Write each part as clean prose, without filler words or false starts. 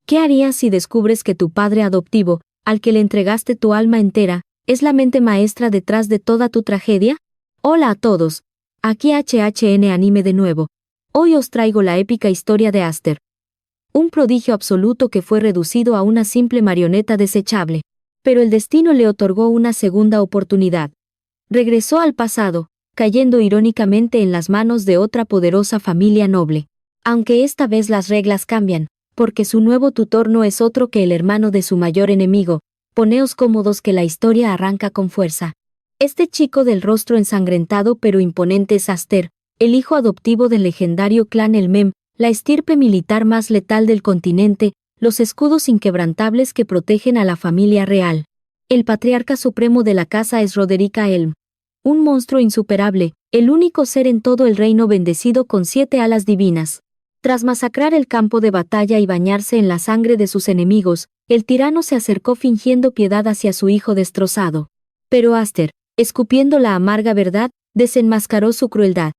¿Qué harías si descubres que tu padre adoptivo, al que le entregaste tu alma entera, es la mente maestra detrás de toda tu tragedia? Hola a todos. Aquí HHN Anime de nuevo. Hoy os traigo la épica historia de Aster. Un prodigio absoluto que fue reducido a una simple marioneta desechable. Pero el destino le otorgó una segunda oportunidad. Regresó al pasado, cayendo irónicamente en las manos de otra poderosa familia noble. Aunque esta vez las reglas cambian, porque su nuevo tutor no es otro que el hermano de su mayor enemigo. Poneos cómodos que la historia arranca con fuerza. Este chico del rostro ensangrentado pero imponente es Aster, el hijo adoptivo del legendario clan Elmem, la estirpe militar más letal del continente, los escudos inquebrantables que protegen a la familia real. El patriarca supremo de la casa es Roderick Elm. Un monstruo insuperable, el único ser en todo el reino bendecido con 7 alas divinas. Tras masacrar el campo de batalla y bañarse en la sangre de sus enemigos, el tirano se acercó fingiendo piedad hacia su hijo destrozado. Pero Aster, escupiendo la amarga verdad, desenmascaró su crueldad.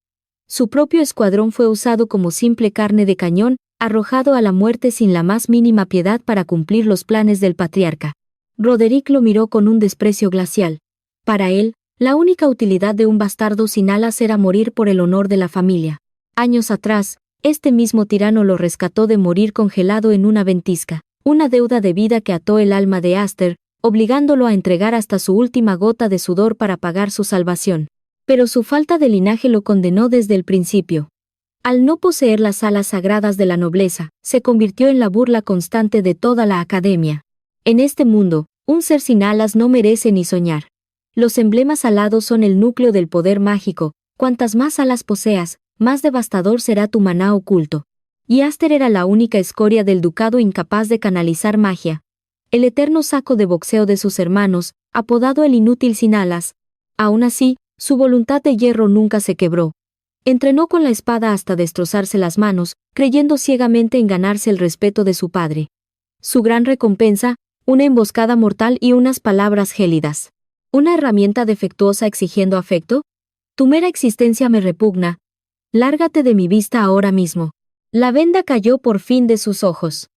Su propio escuadrón fue usado como simple carne de cañón, arrojado a la muerte sin la más mínima piedad para cumplir los planes del patriarca. Roderick lo miró con un desprecio glacial. Para él, la única utilidad de un bastardo sin alas era morir por el honor de la familia. Años atrás, este mismo tirano lo rescató de morir congelado en una ventisca, una deuda de vida que ató el alma de Aster, obligándolo a entregar hasta su última gota de sudor para pagar su salvación. Pero su falta de linaje lo condenó desde el principio. Al no poseer las alas sagradas de la nobleza, se convirtió en la burla constante de toda la academia. En este mundo, un ser sin alas no merece ni soñar. Los emblemas alados son el núcleo del poder mágico. Cuantas más alas poseas, más devastador será tu maná oculto. Y Aster era la única escoria del ducado incapaz de canalizar magia. El eterno saco de boxeo de sus hermanos, apodado el inútil sin alas. Aún así, su voluntad de hierro nunca se quebró. Entrenó con la espada hasta destrozarse las manos, creyendo ciegamente en ganarse el respeto de su padre. Su gran recompensa, una emboscada mortal y unas palabras gélidas. ¿Una herramienta defectuosa exigiendo afecto? Tu mera existencia me repugna. Lárgate de mi vista ahora mismo. La venda cayó por fin de sus ojos.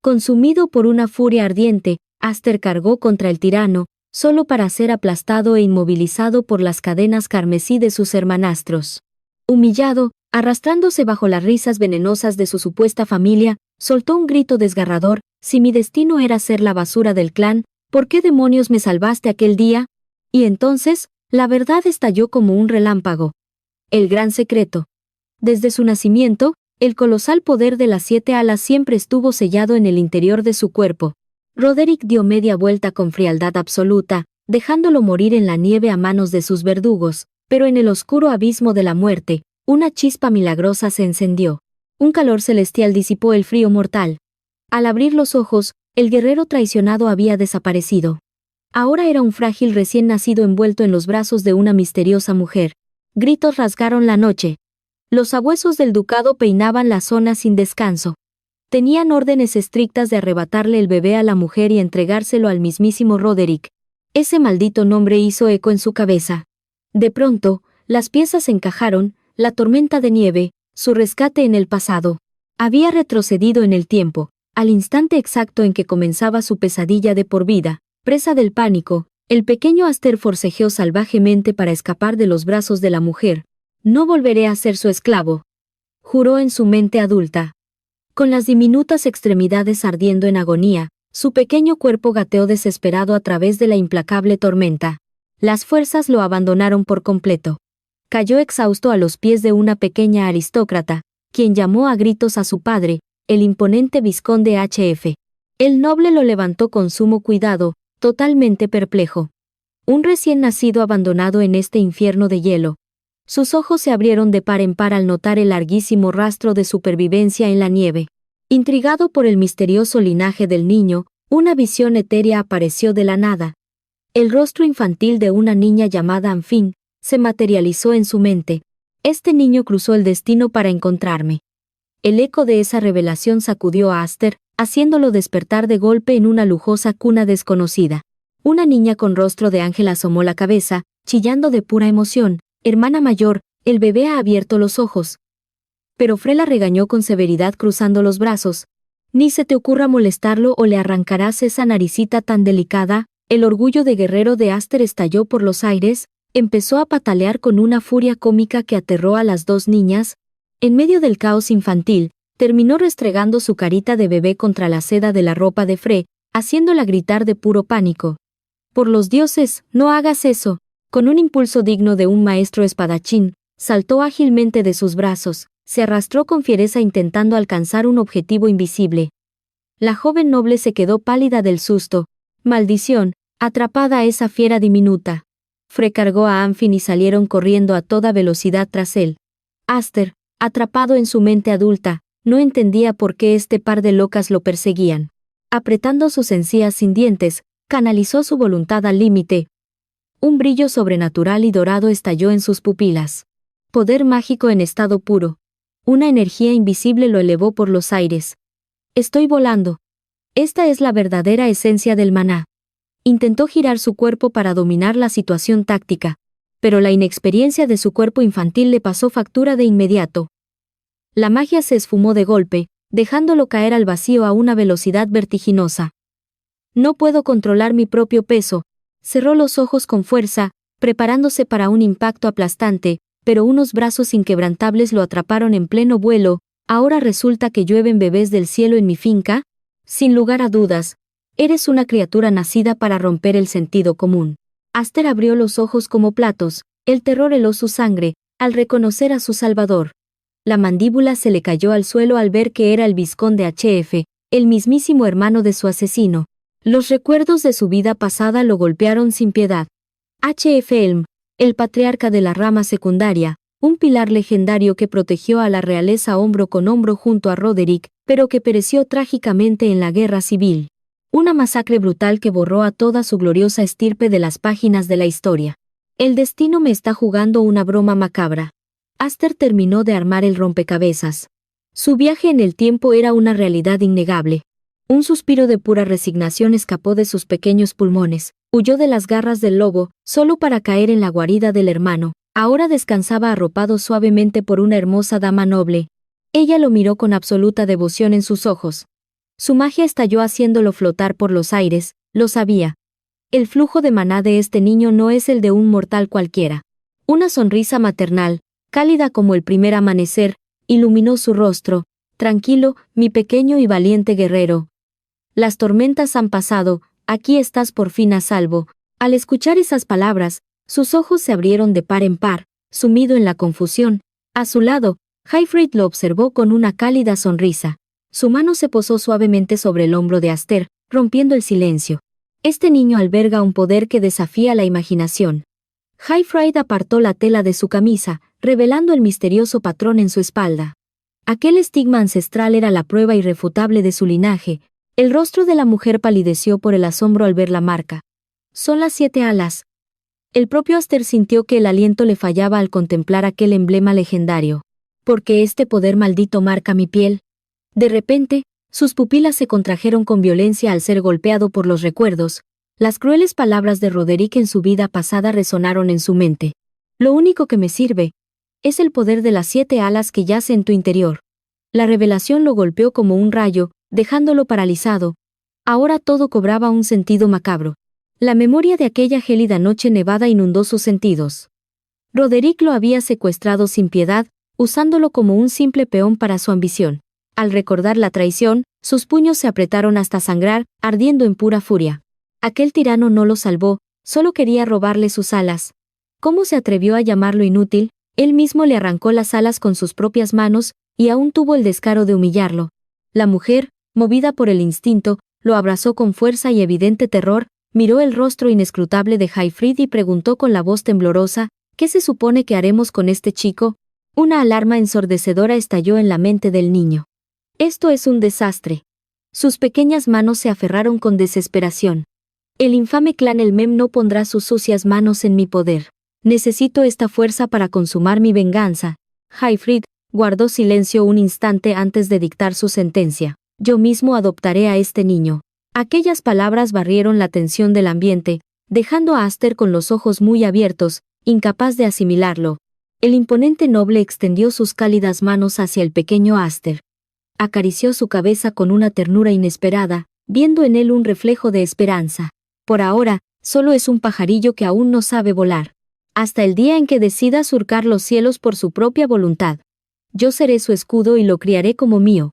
Consumido por una furia ardiente, Aster cargó contra el tirano, solo para ser aplastado e inmovilizado por las cadenas carmesí de sus hermanastros. Humillado, arrastrándose bajo las risas venenosas de su supuesta familia, soltó un grito desgarrador: «Si mi destino era ser la basura del clan, ¿por qué demonios me salvaste aquel día?». Y entonces, la verdad estalló como un relámpago. El gran secreto. Desde su nacimiento, el colosal poder de las 7 alas siempre estuvo sellado en el interior de su cuerpo. Roderick dio media vuelta con frialdad absoluta, dejándolo morir en la nieve a manos de sus verdugos, pero en el oscuro abismo de la muerte, una chispa milagrosa se encendió. Un calor celestial disipó el frío mortal. Al abrir los ojos, el guerrero traicionado había desaparecido. Ahora era un frágil recién nacido envuelto en los brazos de una misteriosa mujer. Gritos rasgaron la noche. Los sabuesos del ducado peinaban la zona sin descanso. Tenían órdenes estrictas de arrebatarle el bebé a la mujer y entregárselo al mismísimo Roderick. Ese maldito nombre hizo eco en su cabeza. De pronto, las piezas encajaron: la tormenta de nieve, su rescate en el pasado. Había retrocedido en el tiempo, al instante exacto en que comenzaba su pesadilla de por vida. Presa del pánico, el pequeño Aster forcejeó salvajemente para escapar de los brazos de la mujer. «No volveré a ser su esclavo», juró en su mente adulta. Con las diminutas extremidades ardiendo en agonía, su pequeño cuerpo gateó desesperado a través de la implacable tormenta. Las fuerzas lo abandonaron por completo. Cayó exhausto a los pies de una pequeña aristócrata, quien llamó a gritos a su padre, el imponente vizconde H.F. El noble lo levantó con sumo cuidado, totalmente perplejo. Un recién nacido abandonado en este infierno de hielo. Sus ojos se abrieron de par en par al notar el larguísimo rastro de supervivencia en la nieve. Intrigado por el misterioso linaje del niño, una visión etérea apareció de la nada. El rostro infantil de una niña llamada Anfin se materializó en su mente. Este niño cruzó el destino para encontrarme. El eco de esa revelación sacudió a Aster, haciéndolo despertar de golpe en una lujosa cuna desconocida. Una niña con rostro de ángel asomó la cabeza, chillando de pura emoción. «Hermana mayor, el bebé ha abierto los ojos». Pero Frey la regañó con severidad cruzando los brazos. Ni se te ocurra molestarlo o le arrancarás esa naricita tan delicada. El orgullo de guerrero de Aster estalló por los aires, empezó a patalear con una furia cómica que aterró a las dos niñas. En medio del caos infantil, terminó restregando su carita de bebé contra la seda de la ropa de Frey, haciéndola gritar de puro pánico. «Por los dioses, no hagas eso». Con un impulso digno de un maestro espadachín, saltó ágilmente de sus brazos, se arrastró con fiereza intentando alcanzar un objetivo invisible. La joven noble se quedó pálida del susto. «Maldición, atrapada a esa fiera diminuta». Frey cargó a Anfin y salieron corriendo a toda velocidad tras él. Aster, atrapado en su mente adulta, no entendía por qué este par de locas lo perseguían. Apretando sus encías sin dientes, canalizó su voluntad al límite. Un brillo sobrenatural y dorado estalló en sus pupilas. Poder mágico en estado puro. Una energía invisible lo elevó por los aires. «Estoy volando». Esta es la verdadera esencia del maná. Intentó girar su cuerpo para dominar la situación táctica, pero la inexperiencia de su cuerpo infantil le pasó factura de inmediato. La magia se esfumó de golpe, dejándolo caer al vacío a una velocidad vertiginosa. «No puedo controlar mi propio peso». Cerró los ojos con fuerza, preparándose para un impacto aplastante, pero unos brazos inquebrantables lo atraparon en pleno vuelo. «¿Ahora resulta que llueven bebés del cielo en mi finca? Sin lugar a dudas, eres una criatura nacida para romper el sentido común». Aster abrió los ojos como platos, el terror heló su sangre, al reconocer a su salvador. La mandíbula se le cayó al suelo al ver que era el vizconde H.F., el mismísimo hermano de su asesino. Los recuerdos de su vida pasada lo golpearon sin piedad. H.F. Elm, el patriarca de la rama secundaria, un pilar legendario que protegió a la realeza hombro con hombro junto a Roderick, pero que pereció trágicamente en la guerra civil. Una masacre brutal que borró a toda su gloriosa estirpe de las páginas de la historia. El destino me está jugando una broma macabra. Aster terminó de armar el rompecabezas. Su viaje en el tiempo era una realidad innegable. Un suspiro de pura resignación escapó de sus pequeños pulmones, huyó de las garras del lobo, solo para caer en la guarida del hermano. Ahora descansaba arropado suavemente por una hermosa dama noble. Ella lo miró con absoluta devoción en sus ojos. Su magia estalló haciéndolo flotar por los aires, lo sabía. El flujo de maná de este niño no es el de un mortal cualquiera. Una sonrisa maternal, cálida como el primer amanecer, iluminó su rostro. «Tranquilo, mi pequeño y valiente guerrero. Las tormentas han pasado, aquí estás por fin a salvo». Al escuchar esas palabras, sus ojos se abrieron de par en par, sumido en la confusión. A su lado, Hyfryd lo observó con una cálida sonrisa. Su mano se posó suavemente sobre el hombro de Aster, rompiendo el silencio. Este niño alberga un poder que desafía la imaginación. Hyfryd apartó la tela de su camisa, revelando el misterioso patrón en su espalda. Aquel estigma ancestral era la prueba irrefutable de su linaje. El rostro de la mujer palideció por el asombro al ver la marca. «Son las 7 alas». El propio Aster sintió que el aliento le fallaba al contemplar aquel emblema legendario. «¿Por qué este poder maldito marca mi piel?». De repente, sus pupilas se contrajeron con violencia al ser golpeado por los recuerdos. Las crueles palabras de Roderick en su vida pasada resonaron en su mente. «Lo único que me sirve es el poder de las 7 alas que yace en tu interior». La revelación lo golpeó como un rayo, dejándolo paralizado. Ahora todo cobraba un sentido macabro. La memoria de aquella gélida noche nevada inundó sus sentidos. Roderick lo había secuestrado sin piedad, usándolo como un simple peón para su ambición. Al recordar la traición, sus puños se apretaron hasta sangrar, ardiendo en pura furia. Aquel tirano no lo salvó, solo quería robarle sus alas. ¿Cómo se atrevió a llamarlo inútil? Él mismo le arrancó las alas con sus propias manos, y aún tuvo el descaro de humillarlo. La mujer, movida por el instinto, lo abrazó con fuerza y evidente terror, miró el rostro inescrutable de Hyfryd y preguntó con la voz temblorosa: «¿Qué se supone que haremos con este chico?». Una alarma ensordecedora estalló en la mente del niño. «Esto es un desastre». Sus pequeñas manos se aferraron con desesperación. «El infame clan Elmem no pondrá sus sucias manos en mi poder. Necesito esta fuerza para consumar mi venganza». Hyfryd guardó silencio un instante antes de dictar su sentencia. «Yo mismo adoptaré a este niño». Aquellas palabras barrieron la tensión del ambiente, dejando a Aster con los ojos muy abiertos, incapaz de asimilarlo. El imponente noble extendió sus cálidas manos hacia el pequeño Aster. Acarició su cabeza con una ternura inesperada, viendo en él un reflejo de esperanza. Por ahora, solo es un pajarillo que aún no sabe volar. Hasta el día en que decida surcar los cielos por su propia voluntad. Yo seré su escudo y lo criaré como mío.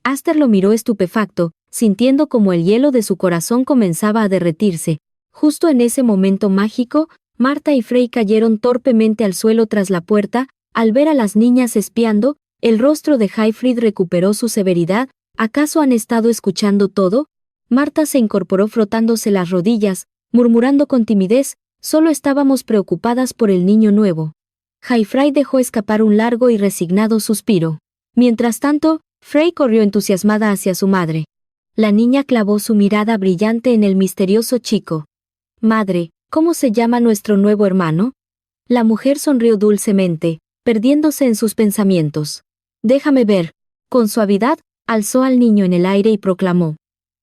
Aster lo miró estupefacto, sintiendo como el hielo de su corazón comenzaba a derretirse. Justo en ese momento mágico, Marta y Frey cayeron torpemente al suelo tras la puerta. Al ver a las niñas espiando, el rostro de Highfried recuperó su severidad. ¿Acaso han estado escuchando todo? Marta se incorporó frotándose las rodillas, murmurando con timidez, solo estábamos preocupadas por el niño nuevo. Highfried dejó escapar un largo y resignado suspiro. Mientras tanto, Frey corrió entusiasmada hacia su madre. La niña clavó su mirada brillante en el misterioso chico. Madre, ¿cómo se llama nuestro nuevo hermano? La mujer sonrió dulcemente, perdiéndose en sus pensamientos. Déjame ver. Con suavidad, alzó al niño en el aire y proclamó.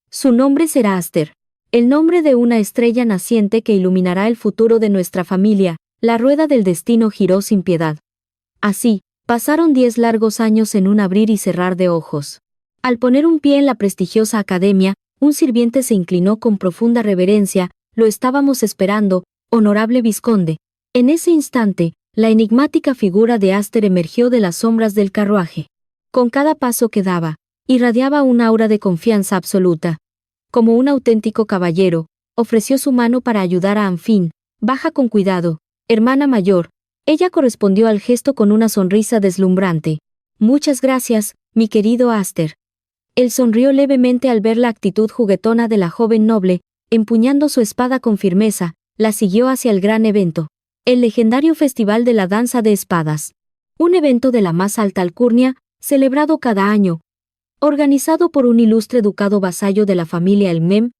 Su nombre será Aster. El nombre de una estrella naciente que iluminará el futuro de nuestra familia. La rueda del destino giró sin piedad. Así, pasaron 10 largos años en un abrir y cerrar de ojos. Al poner un pie en la prestigiosa academia, un sirviente se inclinó con profunda reverencia. Lo estábamos esperando, honorable vizconde. En ese instante, la enigmática figura de Aster emergió de las sombras del carruaje. Con cada paso que daba, irradiaba un aura de confianza absoluta. Como un auténtico caballero, ofreció su mano para ayudar a Anfin. Baja con cuidado, hermana mayor. Ella correspondió al gesto con una sonrisa deslumbrante. Muchas gracias, mi querido Aster. Él sonrió levemente al ver la actitud juguetona de la joven noble. Empuñando su espada con firmeza, la siguió hacia el gran evento. El legendario Festival de la Danza de Espadas. Un evento de la más alta alcurnia, celebrado cada año. Organizado por un ilustre ducado vasallo de la familia Elmem.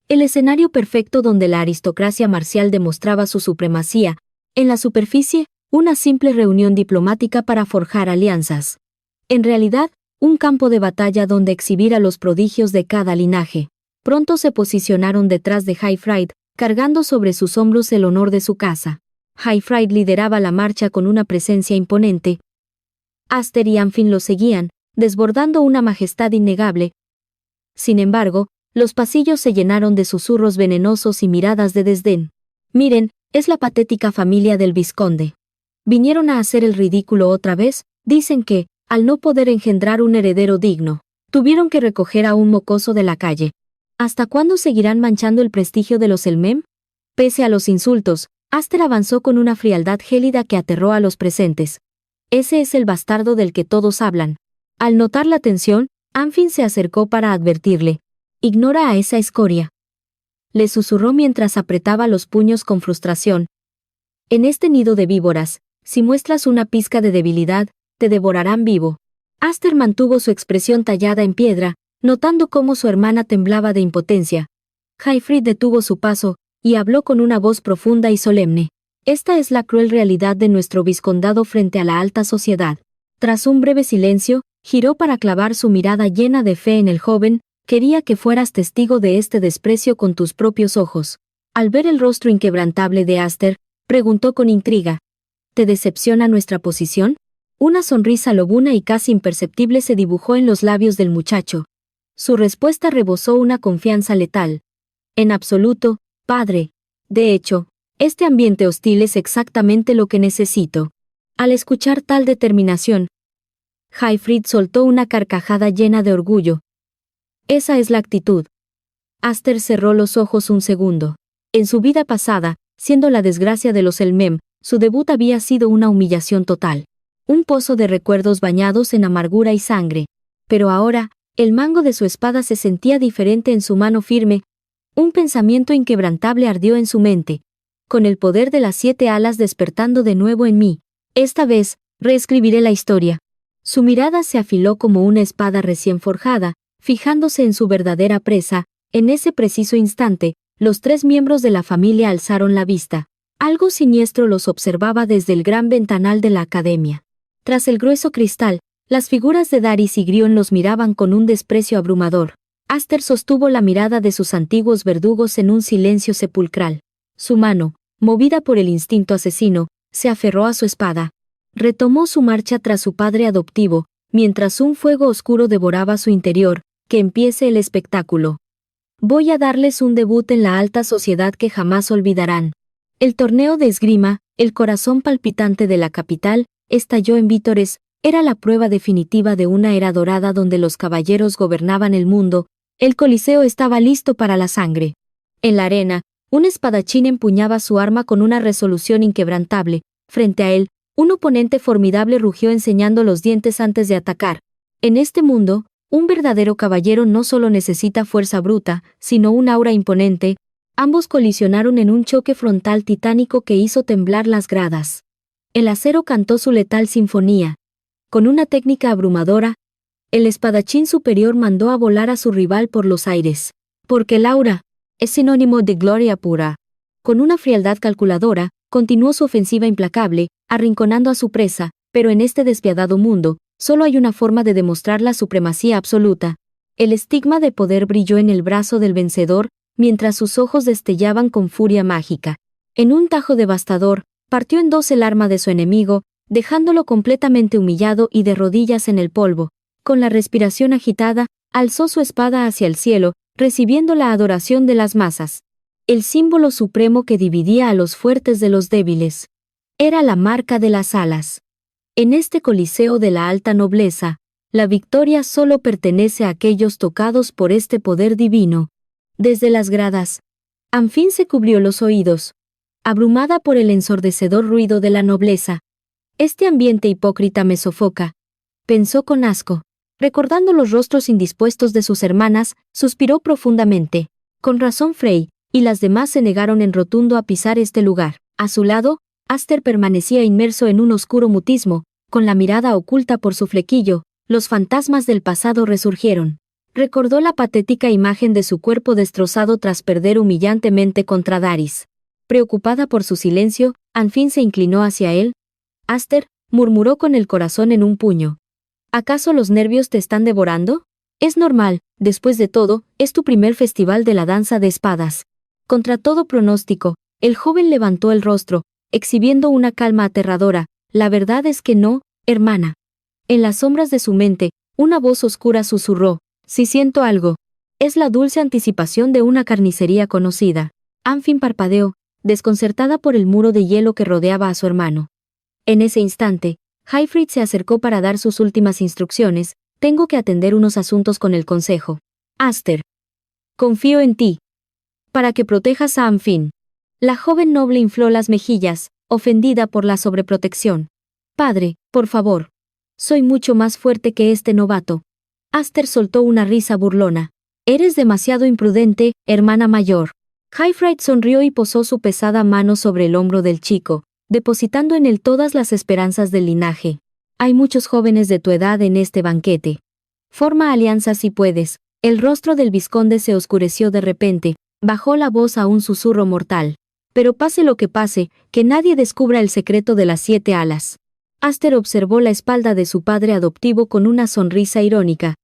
El escenario perfecto donde la aristocracia marcial demostraba su supremacía. En la superficie, una simple reunión diplomática para forjar alianzas. En realidad, un campo de batalla donde exhibir a los prodigios de cada linaje. Pronto se posicionaron detrás de Highfried, cargando sobre sus hombros el honor de su casa. Highfried lideraba la marcha con una presencia imponente. Aster y Anfin lo seguían, desbordando una majestad innegable. Sin embargo, los pasillos se llenaron de susurros venenosos y miradas de desdén. Miren, es la patética familia del vizconde. Vinieron a hacer el ridículo otra vez. Dicen que, al no poder engendrar un heredero digno, tuvieron que recoger a un mocoso de la calle. ¿Hasta cuándo seguirán manchando el prestigio de los Elmem? Pese a los insultos, Aster avanzó con una frialdad gélida que aterró a los presentes. Ese es el bastardo del que todos hablan. Al notar la tensión, Anfin se acercó para advertirle. Ignora a esa escoria. Le susurró mientras apretaba los puños con frustración. En este nido de víboras, si muestras una pizca de debilidad, te devorarán vivo. Aster mantuvo su expresión tallada en piedra, notando cómo su hermana temblaba de impotencia. Highfried detuvo su paso, y habló con una voz profunda y solemne. Esta es la cruel realidad de nuestro vizcondado frente a la alta sociedad. Tras un breve silencio, giró para clavar su mirada llena de fe en el joven. Quería que fueras testigo de este desprecio con tus propios ojos. Al ver el rostro inquebrantable de Aster, preguntó con intriga. ¿Te decepciona nuestra posición? Una sonrisa lobuna y casi imperceptible se dibujó en los labios del muchacho. Su respuesta rebosó una confianza letal. En absoluto, padre. De hecho, este ambiente hostil es exactamente lo que necesito. Al escuchar tal determinación, Highfried soltó una carcajada llena de orgullo. Esa es la actitud. Aster cerró los ojos un segundo. En su vida pasada, siendo la desgracia de los Elmem, su debut había sido una humillación total. Un pozo de recuerdos bañados en amargura y sangre. Pero ahora, el mango de su espada se sentía diferente en su mano firme. Un pensamiento inquebrantable ardió en su mente. Con el poder de las 7 alas despertando de nuevo en mí. Esta vez, reescribiré la historia. Su mirada se afiló como una espada recién forjada, fijándose en su verdadera presa. En ese preciso instante, los 3 miembros de la familia alzaron la vista. Algo siniestro los observaba desde el gran ventanal de la academia. Tras el grueso cristal, las figuras de Darius y Grion los miraban con un desprecio abrumador. Aster sostuvo la mirada de sus antiguos verdugos en un silencio sepulcral. Su mano, movida por el instinto asesino, se aferró a su espada. Retomó su marcha tras su padre adoptivo, mientras un fuego oscuro devoraba su interior. Que empiece el espectáculo. Voy a darles un debut en la alta sociedad que jamás olvidarán. El torneo de esgrima, el corazón palpitante de la capital, estalló en vítores. Era la prueba definitiva de una era dorada donde los caballeros gobernaban el mundo. El Coliseo estaba listo para la sangre. En la arena, un espadachín empuñaba su arma con una resolución inquebrantable. Frente a él, un oponente formidable rugió enseñando los dientes antes de atacar. En este mundo, un verdadero caballero no solo necesita fuerza bruta, sino un aura imponente. Ambos colisionaron en un choque frontal titánico que hizo temblar las gradas. El acero cantó su letal sinfonía. Con una técnica abrumadora, el espadachín superior mandó a volar a su rival por los aires. Porque el aura es sinónimo de gloria pura. Con una frialdad calculadora, continuó su ofensiva implacable, arrinconando a su presa, pero en este despiadado mundo, solo hay una forma de demostrar la supremacía absoluta. El estigma de poder brilló en el brazo del vencedor, mientras sus ojos destellaban con furia mágica. En un tajo devastador, partió en dos el arma de su enemigo, dejándolo completamente humillado y de rodillas en el polvo. Con la respiración agitada, alzó su espada hacia el cielo, recibiendo la adoración de las masas. El símbolo supremo que dividía a los fuertes de los débiles. Era la marca de las alas. En este coliseo de la alta nobleza, la victoria solo pertenece a aquellos tocados por este poder divino. Desde las gradas, Anfín se cubrió los oídos, abrumada por el ensordecedor ruido de la nobleza. Este ambiente hipócrita me sofoca, pensó con asco. Recordando los rostros indispuestos de sus hermanas, suspiró profundamente. Con razón Frey y las demás se negaron en rotundo a pisar este lugar. A su lado, Aster permanecía inmerso en un oscuro mutismo, con la mirada oculta por su flequillo. Los fantasmas del pasado resurgieron. Recordó la patética imagen de su cuerpo destrozado tras perder humillantemente contra Daris. Preocupada por su silencio, Anfín se inclinó hacia él. Aster, murmuró con el corazón en un puño. ¿Acaso los nervios te están devorando? Es normal, después de todo, es tu primer festival de la danza de espadas. Contra todo pronóstico, el joven levantó el rostro, exhibiendo una calma aterradora. La verdad es que no, hermana. En las sombras de su mente, una voz oscura susurró. Si siento algo. Es la dulce anticipación de una carnicería conocida. Anfín parpadeó, desconcertada por el muro de hielo que rodeaba a su hermano. En ese instante, Haifrid se acercó para dar sus últimas instrucciones. Tengo que atender unos asuntos con el consejo. Aster. Confío en ti. Para que protejas a Anfín. La joven noble infló las mejillas, ofendida por la sobreprotección. Padre, por favor. Soy mucho más fuerte que este novato. Aster soltó una risa burlona. Eres demasiado imprudente, hermana mayor. Haifrid sonrió y posó su pesada mano sobre el hombro del chico, depositando en él todas las esperanzas del linaje. Hay muchos jóvenes de tu edad en este banquete. Forma alianzas si puedes. El rostro del vizconde se oscureció de repente, bajó la voz a un susurro mortal. Pero pase lo que pase, que nadie descubra el secreto de las 7 alas. Aster observó la espalda de su padre adoptivo con una sonrisa irónica.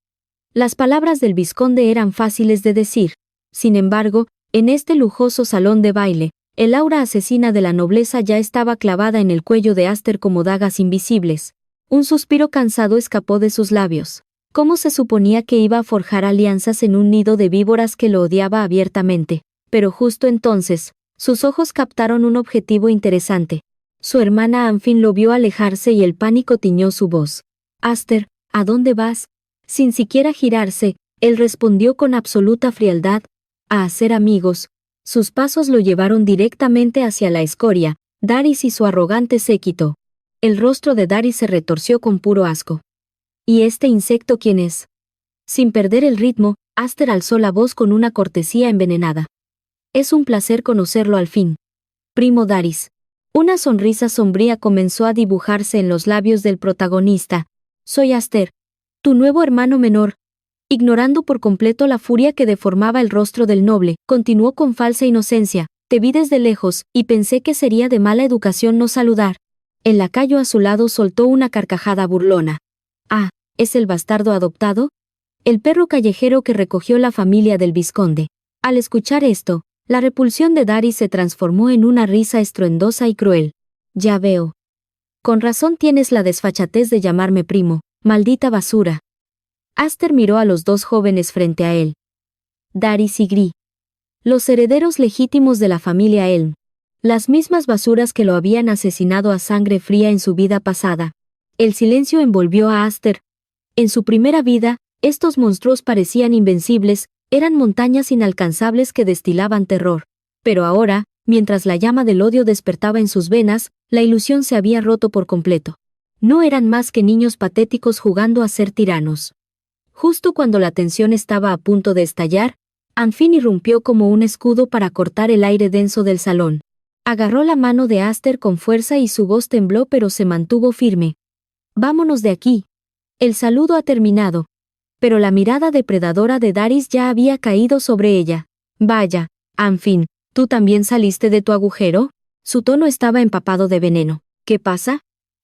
Las palabras del vizconde eran fáciles de decir. Sin embargo, en este lujoso salón de baile, el aura asesina de la nobleza ya estaba clavada en el cuello de Aster como dagas invisibles. Un suspiro cansado escapó de sus labios. ¿Cómo se suponía que iba a forjar alianzas en un nido de víboras que lo odiaba abiertamente? Pero justo entonces, sus ojos captaron un objetivo interesante. Su hermana Anfín lo vio alejarse y el pánico tiñó su voz. Aster, ¿a dónde vas? Sin siquiera girarse, él respondió con absoluta frialdad. A hacer amigos. Sus pasos lo llevaron directamente hacia la escoria, Daris y su arrogante séquito. El rostro de Daris se retorció con puro asco. ¿Y este insecto quién es? Sin perder el ritmo, Aster alzó la voz con una cortesía envenenada. Es un placer conocerlo al fin. Primo Daris. Una sonrisa sombría comenzó a dibujarse en los labios del protagonista. Soy Aster, tu nuevo hermano menor. Ignorando por completo la furia que deformaba el rostro del noble, continuó con falsa inocencia. Te vi desde lejos, y pensé que sería de mala educación no saludar. El lacayo a su lado soltó una carcajada burlona. Ah, ¿es el bastardo adoptado? El perro callejero que recogió la familia del vizconde. Al escuchar esto, la repulsión de Daris se transformó en una risa estruendosa y cruel. Ya veo. Con razón tienes la desfachatez de llamarme primo. Maldita basura. Aster miró a los dos jóvenes frente a él. Darius y Gri. Los herederos legítimos de la familia Elm. Las mismas basuras que lo habían asesinado a sangre fría en su vida pasada. El silencio envolvió a Aster. En su primera vida, estos monstruos parecían invencibles, eran montañas inalcanzables que destilaban terror. Pero ahora, mientras la llama del odio despertaba en sus venas, la ilusión se había roto por completo. No eran más que niños patéticos jugando a ser tiranos. Justo cuando la tensión estaba a punto de estallar, Anfinn irrumpió como un escudo para cortar el aire denso del salón. Agarró la mano de Aster con fuerza y su voz tembló pero se mantuvo firme. «Vámonos de aquí. El saludo ha terminado». Pero la mirada depredadora de Darius ya había caído sobre ella. «Vaya, Anfinn, ¿tú también saliste de tu agujero?» Su tono estaba empapado de veneno. «¿Qué pasa?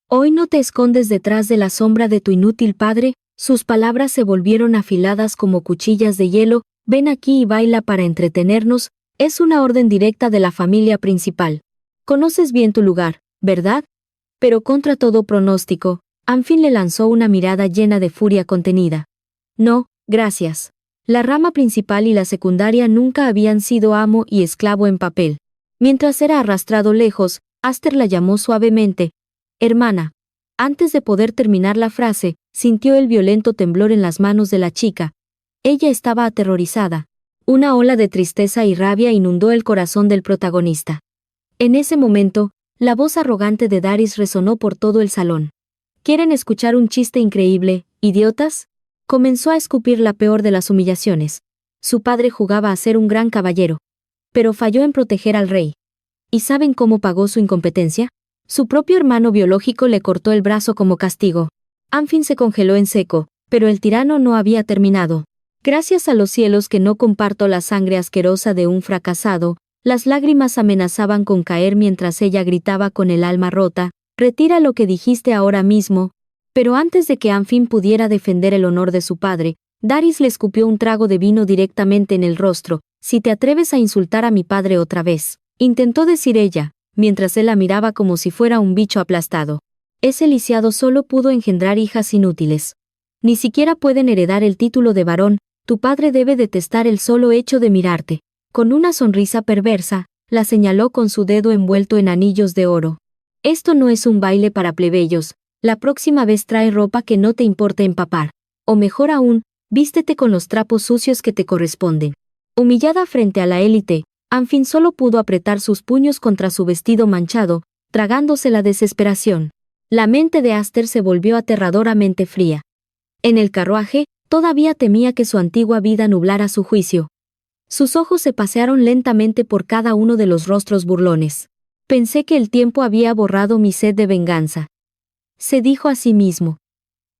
¿Hoy no te escondes detrás de la sombra de tu inútil padre?» Sus palabras se volvieron afiladas como cuchillas de hielo. «Ven aquí y baila para entretenernos, es una orden directa de la familia principal. Conoces bien tu lugar, ¿verdad?» Pero contra todo pronóstico, Anfinn le lanzó una mirada llena de furia contenida. «No, gracias. La rama principal y la secundaria nunca habían sido amo y esclavo en papel». Mientras era arrastrado lejos, Aster la llamó suavemente. «Hermana». Antes de poder terminar la frase, sintió el violento temblor en las manos de la chica. Ella estaba aterrorizada. Una ola de tristeza y rabia inundó el corazón del protagonista. En ese momento, la voz arrogante de Darius resonó por todo el salón. ¿Quieren escuchar un chiste increíble, idiotas? Comenzó a escupir la peor de las humillaciones. Su padre jugaba a ser un gran caballero, pero falló en proteger al rey. ¿Y saben cómo pagó su incompetencia? Su propio hermano biológico le cortó el brazo como castigo. Anfinn se congeló en seco, pero el tirano no había terminado. Gracias a los cielos que no comparto la sangre asquerosa de un fracasado, las lágrimas amenazaban con caer mientras ella gritaba con el alma rota, «Retira lo que dijiste ahora mismo». Pero antes de que Anfinn pudiera defender el honor de su padre, Darius le escupió un trago de vino directamente en el rostro. «Si te atreves a insultar a mi padre otra vez», intentó decir ella, mientras él la miraba como si fuera un bicho aplastado. «Ese lisiado solo pudo engendrar hijas inútiles. Ni siquiera pueden heredar el título de varón. Tu padre debe detestar el solo hecho de mirarte». Con una sonrisa perversa, la señaló con su dedo envuelto en anillos de oro. «Esto no es un baile para plebeyos. La próxima vez trae ropa que no te importe empapar. O mejor aún, vístete con los trapos sucios que te corresponden». Humillada frente a la élite, Anfinn solo pudo apretar sus puños contra su vestido manchado, tragándose la desesperación. La mente de Aster se volvió aterradoramente fría. En el carruaje, todavía temía que su antigua vida nublara su juicio. Sus ojos se pasearon lentamente por cada uno de los rostros burlones. «Pensé que el tiempo había borrado mi sed de venganza», se dijo a sí mismo.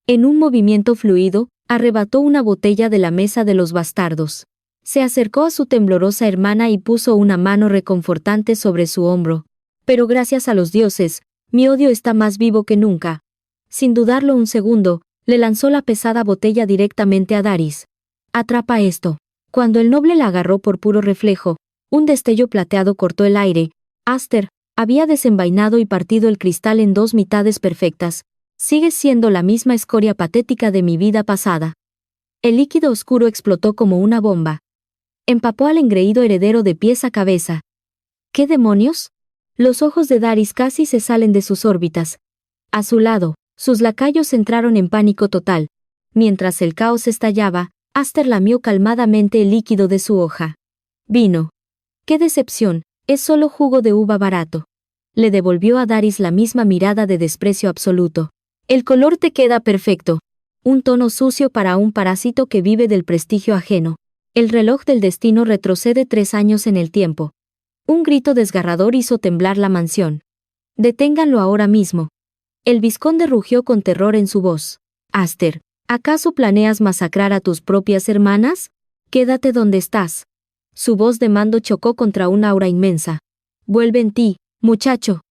En un movimiento fluido, arrebató una botella de la mesa de los bastardos. Se acercó a su temblorosa hermana y puso una mano reconfortante sobre su hombro. «Pero gracias a los dioses, mi odio está más vivo que nunca». Sin dudarlo un segundo, le lanzó la pesada botella directamente a Darius. «Atrapa esto». Cuando el noble la agarró por puro reflejo, un destello plateado cortó el aire. Aster había desenvainado y partido el cristal en dos mitades perfectas. «Sigues siendo la misma escoria patética de mi vida pasada». El líquido oscuro explotó como una bomba. Empapó al engreído heredero de pies a cabeza. «¿Qué demonios?». Los ojos de Darius casi se salen de sus órbitas. A su lado, sus lacayos entraron en pánico total. Mientras el caos estallaba, Aster lamió calmadamente el líquido de su hoja. «Vino. ¡Qué decepción! Es solo jugo de uva barato». Le devolvió a Darius la misma mirada de desprecio absoluto. «El color te queda perfecto. Un tono sucio para un parásito que vive del prestigio ajeno». El reloj del destino retrocede 3 años en el tiempo. Un grito desgarrador hizo temblar la mansión. «Deténganlo ahora mismo». El vizconde rugió con terror en su voz. «Aster, ¿acaso planeas masacrar a tus propias hermanas? Quédate donde estás». Su voz de mando chocó contra una aura inmensa. «Vuelve en ti, muchacho».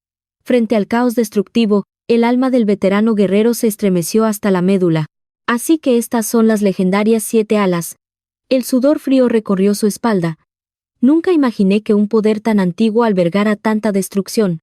Frente al caos destructivo, el alma del veterano guerrero se estremeció hasta la médula. «Así que estas son las legendarias 7 alas». El sudor frío recorrió su espalda. Nunca imaginé que un poder tan antiguo albergara tanta destrucción.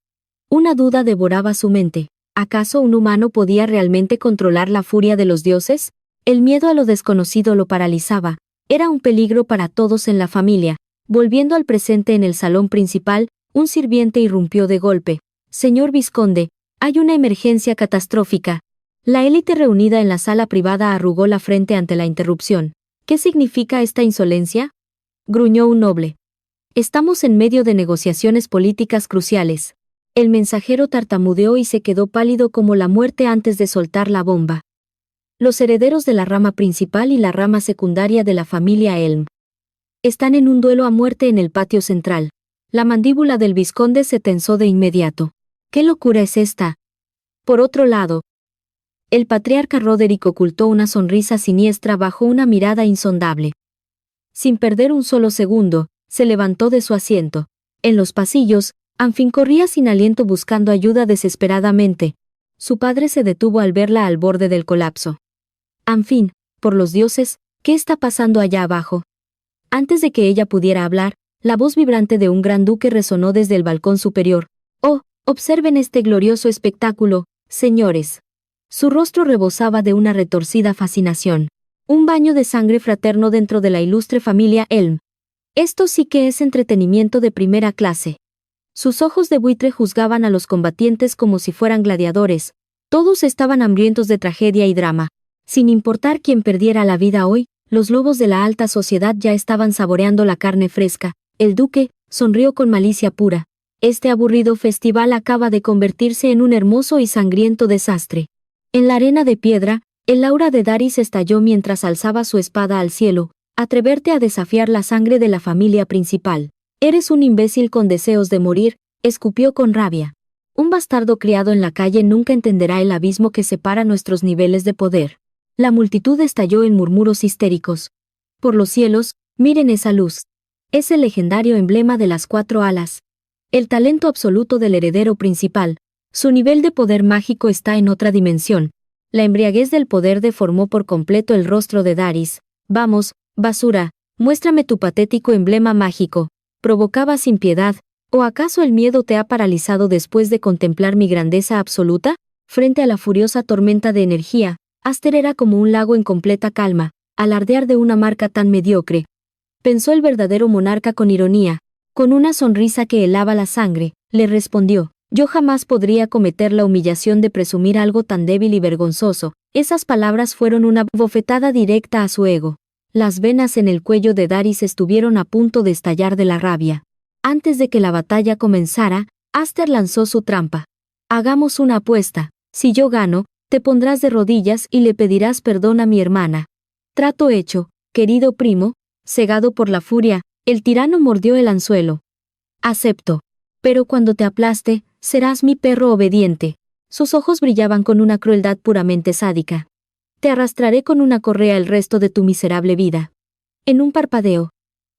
Una duda devoraba su mente. ¿Acaso un humano podía realmente controlar la furia de los dioses? El miedo a lo desconocido lo paralizaba. Era un peligro para todos en la familia. Volviendo al presente en el salón principal, un sirviente irrumpió de golpe. Señor vizconde, hay una emergencia catastrófica. La élite reunida en la sala privada arrugó la frente ante la interrupción. ¿Qué significa esta insolencia?, gruñó un noble. Estamos en medio de negociaciones políticas cruciales. El mensajero tartamudeó y se quedó pálido como la muerte antes de soltar la bomba. Los herederos de la rama principal y la rama secundaria de la familia Elm están en un duelo a muerte en el patio central. La mandíbula del vizconde se tensó de inmediato. ¿Qué locura es esta? Por otro lado, el patriarca Roderick ocultó una sonrisa siniestra bajo una mirada insondable. Sin perder un solo segundo, se levantó de su asiento. En los pasillos, Anfin corría sin aliento buscando ayuda desesperadamente. Su padre se detuvo al verla al borde del colapso. Anfin, por los dioses, ¿qué está pasando allá abajo? Antes de que ella pudiera hablar, la voz vibrante de un gran duque resonó desde el balcón superior. «Oh, observen este glorioso espectáculo, señores». Su rostro rebosaba de una retorcida fascinación. Un baño de sangre fraterno dentro de la ilustre familia Elm. Esto sí que es entretenimiento de primera clase. Sus ojos de buitre juzgaban a los combatientes como si fueran gladiadores. Todos estaban hambrientos de tragedia y drama. Sin importar quién perdiera la vida hoy, los lobos de la alta sociedad ya estaban saboreando la carne fresca. El duque sonrió con malicia pura. Este aburrido festival acaba de convertirse en un hermoso y sangriento desastre. En la arena de piedra, el aura de Daris estalló mientras alzaba su espada al cielo. Atreverte a desafiar la sangre de la familia principal. Eres un imbécil con deseos de morir, escupió con rabia. Un bastardo criado en la calle nunca entenderá el abismo que separa nuestros niveles de poder. La multitud estalló en murmuros histéricos. Por los cielos, miren esa luz. Es el legendario emblema de las 4 alas. El talento absoluto del heredero principal. Su nivel de poder mágico está en otra dimensión. La embriaguez del poder deformó por completo el rostro de Daris. Vamos, basura, muéstrame tu patético emblema mágico. Provocaba sin piedad. ¿O acaso el miedo te ha paralizado después de contemplar mi grandeza absoluta? Frente a la furiosa tormenta de energía, Aster era como un lago en completa calma, alardear de una marca tan mediocre. Pensó el verdadero monarca con ironía. Con una sonrisa que helaba la sangre, le respondió. Yo jamás podría cometer la humillación de presumir algo tan débil y vergonzoso. Esas palabras fueron una bofetada directa a su ego. Las venas en el cuello de Daris estuvieron a punto de estallar de la rabia. Antes de que la batalla comenzara, Aster lanzó su trampa. Hagamos una apuesta. Si yo gano, te pondrás de rodillas y le pedirás perdón a mi hermana. Trato hecho, querido primo. Cegado por la furia, el tirano mordió el anzuelo. Acepto. Pero cuando te aplaste, serás mi perro obediente. Sus ojos brillaban con una crueldad puramente sádica. Te arrastraré con una correa el resto de tu miserable vida. En un parpadeo,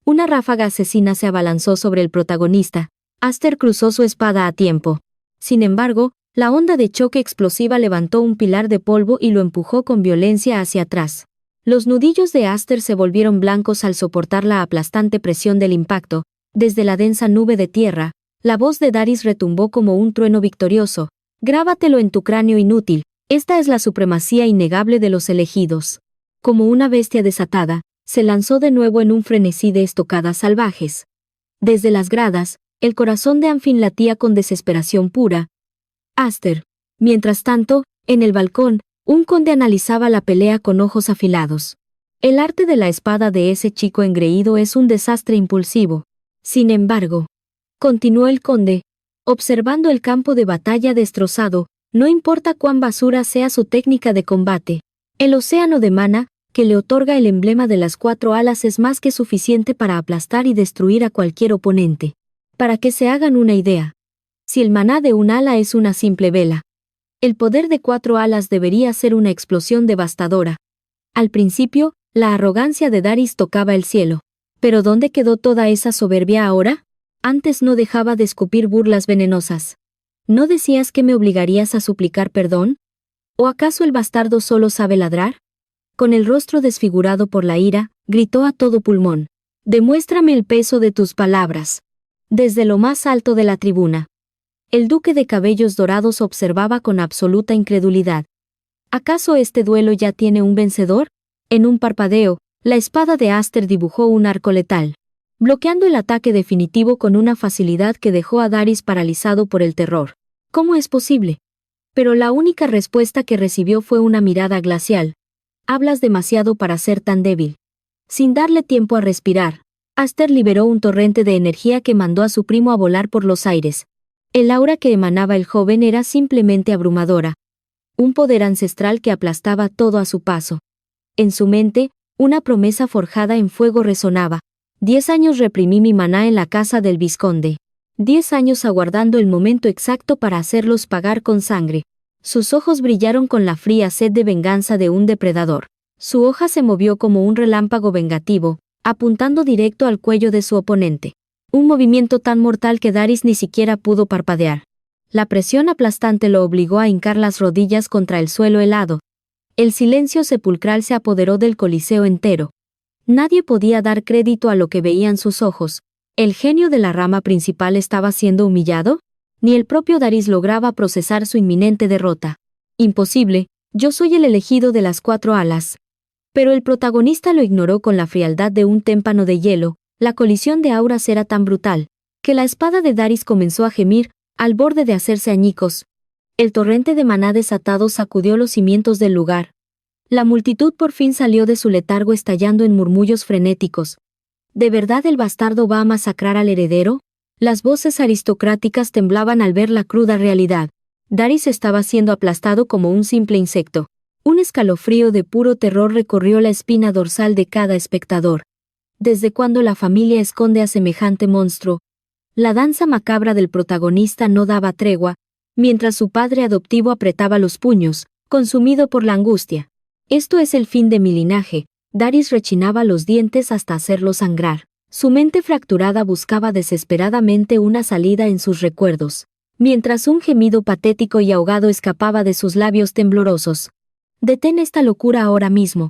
una ráfaga asesina se abalanzó sobre el protagonista. Aster cruzó su espada a tiempo. Sin embargo, la onda de choque explosiva levantó un pilar de polvo y lo empujó con violencia hacia atrás. Los nudillos de Aster se volvieron blancos al soportar la aplastante presión del impacto. Desde la densa nube de tierra, la voz de Daris retumbó como un trueno victorioso. Grábatelo en tu cráneo inútil, esta es la supremacía innegable de los elegidos. Como una bestia desatada, se lanzó de nuevo en un frenesí de estocadas salvajes. Desde las gradas, el corazón de Anfin latía con desesperación pura. Aster. Mientras tanto, en el balcón, un conde analizaba la pelea con ojos afilados. El arte de la espada de ese chico engreído es un desastre impulsivo. Sin embargo, continuó el conde, observando el campo de batalla destrozado, no importa cuán basura sea su técnica de combate. El océano de mana, que le otorga el emblema de las 4 alas es más que suficiente para aplastar y destruir a cualquier oponente. Para que se hagan una idea. Si el maná de un ala es una simple vela, el poder de 4 alas debería ser una explosión devastadora. Al principio, la arrogancia de Daris tocaba el cielo. ¿Pero dónde quedó toda esa soberbia ahora? Antes no dejaba de escupir burlas venenosas. ¿No decías que me obligarías a suplicar perdón? ¿O acaso el bastardo solo sabe ladrar? Con el rostro desfigurado por la ira, gritó a todo pulmón. Demuéstrame el peso de tus palabras. Desde lo más alto de la tribuna. El duque de cabellos dorados observaba con absoluta incredulidad. ¿Acaso este duelo ya tiene un vencedor? En un parpadeo, la espada de Aster dibujó un arco letal, bloqueando el ataque definitivo con una facilidad que dejó a Daris paralizado por el terror. ¿Cómo es posible? Pero la única respuesta que recibió fue una mirada glacial. Hablas demasiado para ser tan débil. Sin darle tiempo a respirar, Aster liberó un torrente de energía que mandó a su primo a volar por los aires. El aura que emanaba el joven era simplemente abrumadora. Un poder ancestral que aplastaba todo a su paso. En su mente, una promesa forjada en fuego resonaba. 10 años reprimí mi maná en la casa del vizconde. 10 años aguardando el momento exacto para hacerlos pagar con sangre. Sus ojos brillaron con la fría sed de venganza de un depredador. Su hoja se movió como un relámpago vengativo, apuntando directo al cuello de su oponente. Un movimiento tan mortal que Daris ni siquiera pudo parpadear. La presión aplastante lo obligó a hincar las rodillas contra el suelo helado. El silencio sepulcral se apoderó del coliseo entero. Nadie podía dar crédito a lo que veían sus ojos. ¿El genio de la rama principal estaba siendo humillado? Ni el propio Daris lograba procesar su inminente derrota. Imposible, yo soy el elegido de las 4 alas. Pero el protagonista lo ignoró con la frialdad de un témpano de hielo. La colisión de auras era tan brutal, que la espada de Daris comenzó a gemir, al borde de hacerse añicos. El torrente de maná desatado sacudió los cimientos del lugar. La multitud por fin salió de su letargo estallando en murmullos frenéticos. ¿De verdad el bastardo va a masacrar al heredero? Las voces aristocráticas temblaban al ver la cruda realidad. Daris estaba siendo aplastado como un simple insecto. Un escalofrío de puro terror recorrió la espina dorsal de cada espectador. ¿Desde cuándo la familia esconde a semejante monstruo? La danza macabra del protagonista no daba tregua, mientras su padre adoptivo apretaba los puños, consumido por la angustia. Esto es el fin de mi linaje. Daris rechinaba los dientes hasta hacerlos sangrar. Su mente fracturada buscaba desesperadamente una salida en sus recuerdos, mientras un gemido patético y ahogado escapaba de sus labios temblorosos. «Detén esta locura ahora mismo».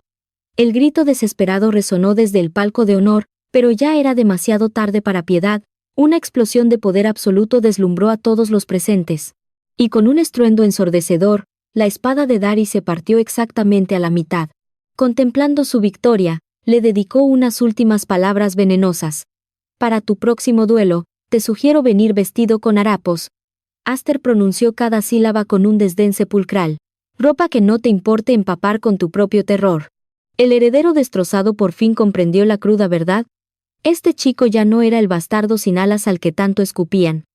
El grito desesperado resonó desde el palco de honor, pero ya era demasiado tarde para piedad. Una explosión de poder absoluto deslumbró a todos los presentes. Y con un estruendo ensordecedor, la espada de Daris se partió exactamente a la mitad. Contemplando su victoria, le dedicó unas últimas palabras venenosas. «Para tu próximo duelo, te sugiero venir vestido con harapos». Aster pronunció cada sílaba con un desdén sepulcral. «Ropa que no te importe empapar con tu propio terror». El heredero destrozado por fin comprendió la cruda verdad. Este chico ya no era el bastardo sin alas al que tanto escupían.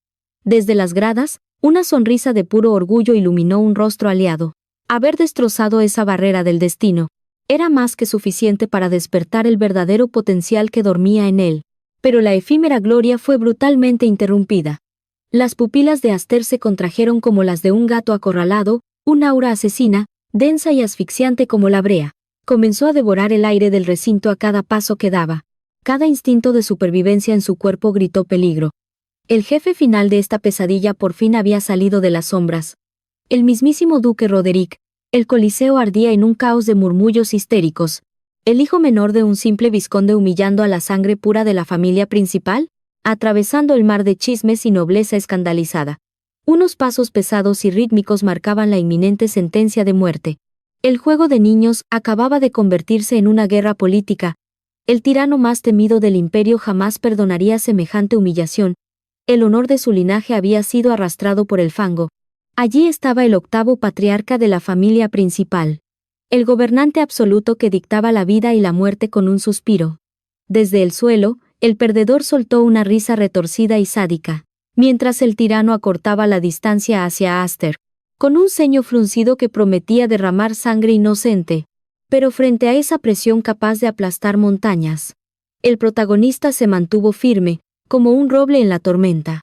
Desde las gradas, una sonrisa de puro orgullo iluminó un rostro aliado. Haber destrozado esa barrera del destino era más que suficiente para despertar el verdadero potencial que dormía en él. Pero la efímera gloria fue brutalmente interrumpida. Las pupilas de Aster se contrajeron como las de un gato acorralado, un aura asesina, densa y asfixiante como la brea. Comenzó a devorar el aire del recinto a cada paso que daba. Cada instinto de supervivencia en su cuerpo gritó peligro. El jefe final de esta pesadilla por fin había salido de las sombras. El mismísimo duque Roderick. El coliseo ardía en un caos de murmullos histéricos. ¿El hijo menor de un simple vizconde humillando a la sangre pura de la familia principal? Atravesando el mar de chismes y nobleza escandalizada. Unos pasos pesados y rítmicos marcaban la inminente sentencia de muerte. El juego de niños acababa de convertirse en una guerra política. El tirano más temido del imperio jamás perdonaría semejante humillación. El honor de su linaje había sido arrastrado por el fango. Allí estaba el octavo patriarca de la familia principal. El gobernante absoluto que dictaba la vida y la muerte con un suspiro. Desde el suelo, el perdedor soltó una risa retorcida y sádica, mientras el tirano acortaba la distancia hacia Aster, con un ceño fruncido que prometía derramar sangre inocente. Pero frente a esa presión capaz de aplastar montañas, el protagonista se mantuvo firme, como un roble en la tormenta.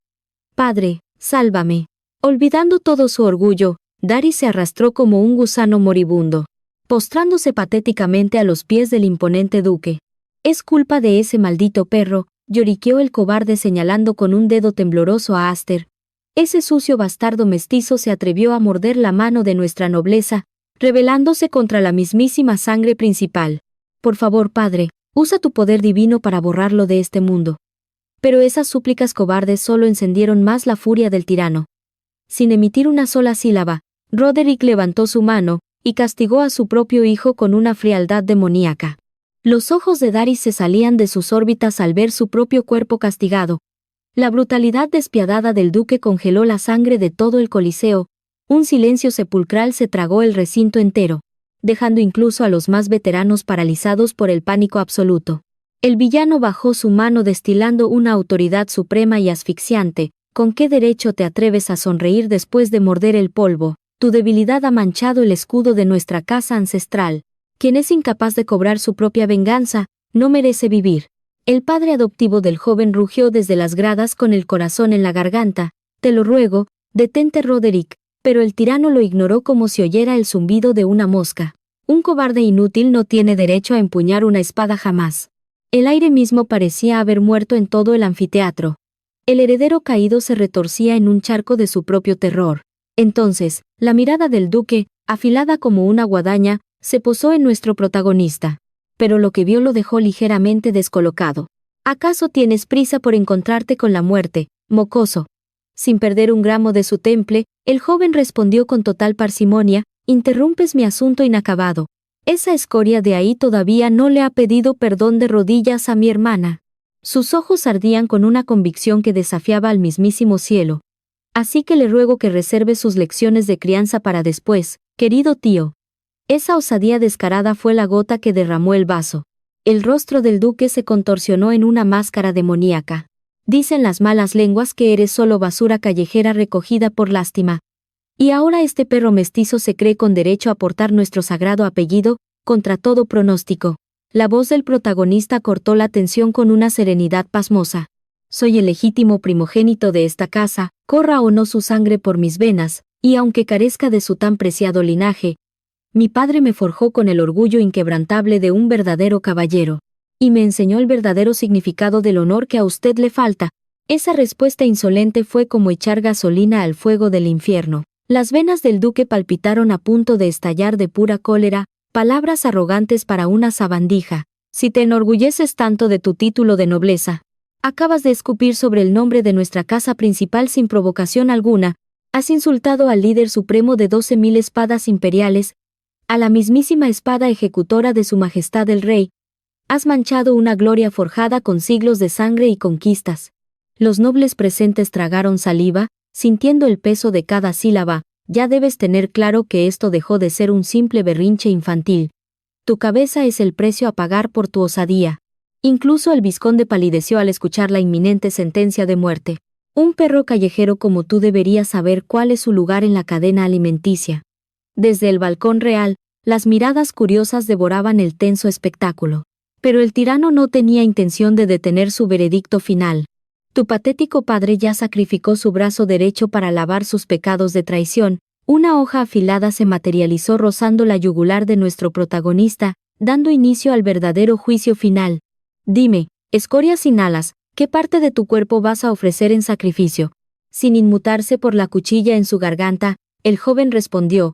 «Padre, sálvame». Olvidando todo su orgullo, Daris se arrastró como un gusano moribundo, postrándose patéticamente a los pies del imponente duque. «Es culpa de ese maldito perro», lloriqueó el cobarde señalando con un dedo tembloroso a Aster. «Ese sucio bastardo mestizo se atrevió a morder la mano de nuestra nobleza, rebelándose contra la mismísima sangre principal. Por favor, padre, usa tu poder divino para borrarlo de este mundo». Pero esas súplicas cobardes solo encendieron más la furia del tirano. Sin emitir una sola sílaba, Roderick levantó su mano y castigó a su propio hijo con una frialdad demoníaca. Los ojos de Daris se salían de sus órbitas al ver su propio cuerpo castigado. La brutalidad despiadada del duque congeló la sangre de todo el Coliseo. Un silencio sepulcral se tragó el recinto entero, dejando incluso a los más veteranos paralizados por el pánico absoluto. El villano bajó su mano destilando una autoridad suprema y asfixiante. ¿Con qué derecho te atreves a sonreír después de morder el polvo? Tu debilidad ha manchado el escudo de nuestra casa ancestral. Quien es incapaz de cobrar su propia venganza, no merece vivir. El padre adoptivo del joven rugió desde las gradas con el corazón en la garganta. Te lo ruego, detente Roderick, pero el tirano lo ignoró como si oyera el zumbido de una mosca. Un cobarde inútil no tiene derecho a empuñar una espada jamás. El aire mismo parecía haber muerto en todo el anfiteatro. El heredero caído se retorcía en un charco de su propio terror. Entonces, la mirada del duque, afilada como una guadaña, se posó en nuestro protagonista. Pero lo que vio lo dejó ligeramente descolocado. ¿Acaso tienes prisa por encontrarte con la muerte, mocoso? Sin perder un gramo de su temple, el joven respondió con total parsimonia, interrumpes mi asunto inacabado. Esa escoria de ahí todavía no le ha pedido perdón de rodillas a mi hermana. Sus ojos ardían con una convicción que desafiaba al mismísimo cielo. Así que le ruego que reserve sus lecciones de crianza para después, querido tío. Esa osadía descarada fue la gota que derramó el vaso. El rostro del duque se contorsionó en una máscara demoníaca. Dicen las malas lenguas que eres solo basura callejera recogida por lástima. Y ahora este perro mestizo se cree con derecho a portar nuestro sagrado apellido, contra todo pronóstico. La voz del protagonista cortó la tensión con una serenidad pasmosa. Soy el legítimo primogénito de esta casa, corra o no su sangre por mis venas, y aunque carezca de su tan preciado linaje, mi padre me forjó con el orgullo inquebrantable de un verdadero caballero, y me enseñó el verdadero significado del honor que a usted le falta. Esa respuesta insolente fue como echar gasolina al fuego del infierno. Las venas del duque palpitaron a punto de estallar de pura cólera, palabras arrogantes para una sabandija. Si te enorgulleces tanto de tu título de nobleza, acabas de escupir sobre el nombre de nuestra casa principal sin provocación alguna, has insultado al líder supremo de 12.000 espadas imperiales, a la mismísima espada ejecutora de su majestad el rey. Has manchado una gloria forjada con siglos de sangre y conquistas. Los nobles presentes tragaron saliva, sintiendo el peso de cada sílaba. Ya debes tener claro que esto dejó de ser un simple berrinche infantil. Tu cabeza es el precio a pagar por tu osadía. Incluso el vizconde palideció al escuchar la inminente sentencia de muerte. Un perro callejero como tú debería saber cuál es su lugar en la cadena alimenticia. Desde el balcón real, las miradas curiosas devoraban el tenso espectáculo. Pero el tirano no tenía intención de detener su veredicto final. Tu patético padre ya sacrificó su brazo derecho para lavar sus pecados de traición. Una hoja afilada se materializó rozando la yugular de nuestro protagonista, dando inicio al verdadero juicio final. Dime, escoria sin alas, ¿qué parte de tu cuerpo vas a ofrecer en sacrificio? Sin inmutarse por la cuchilla en su garganta, el joven respondió.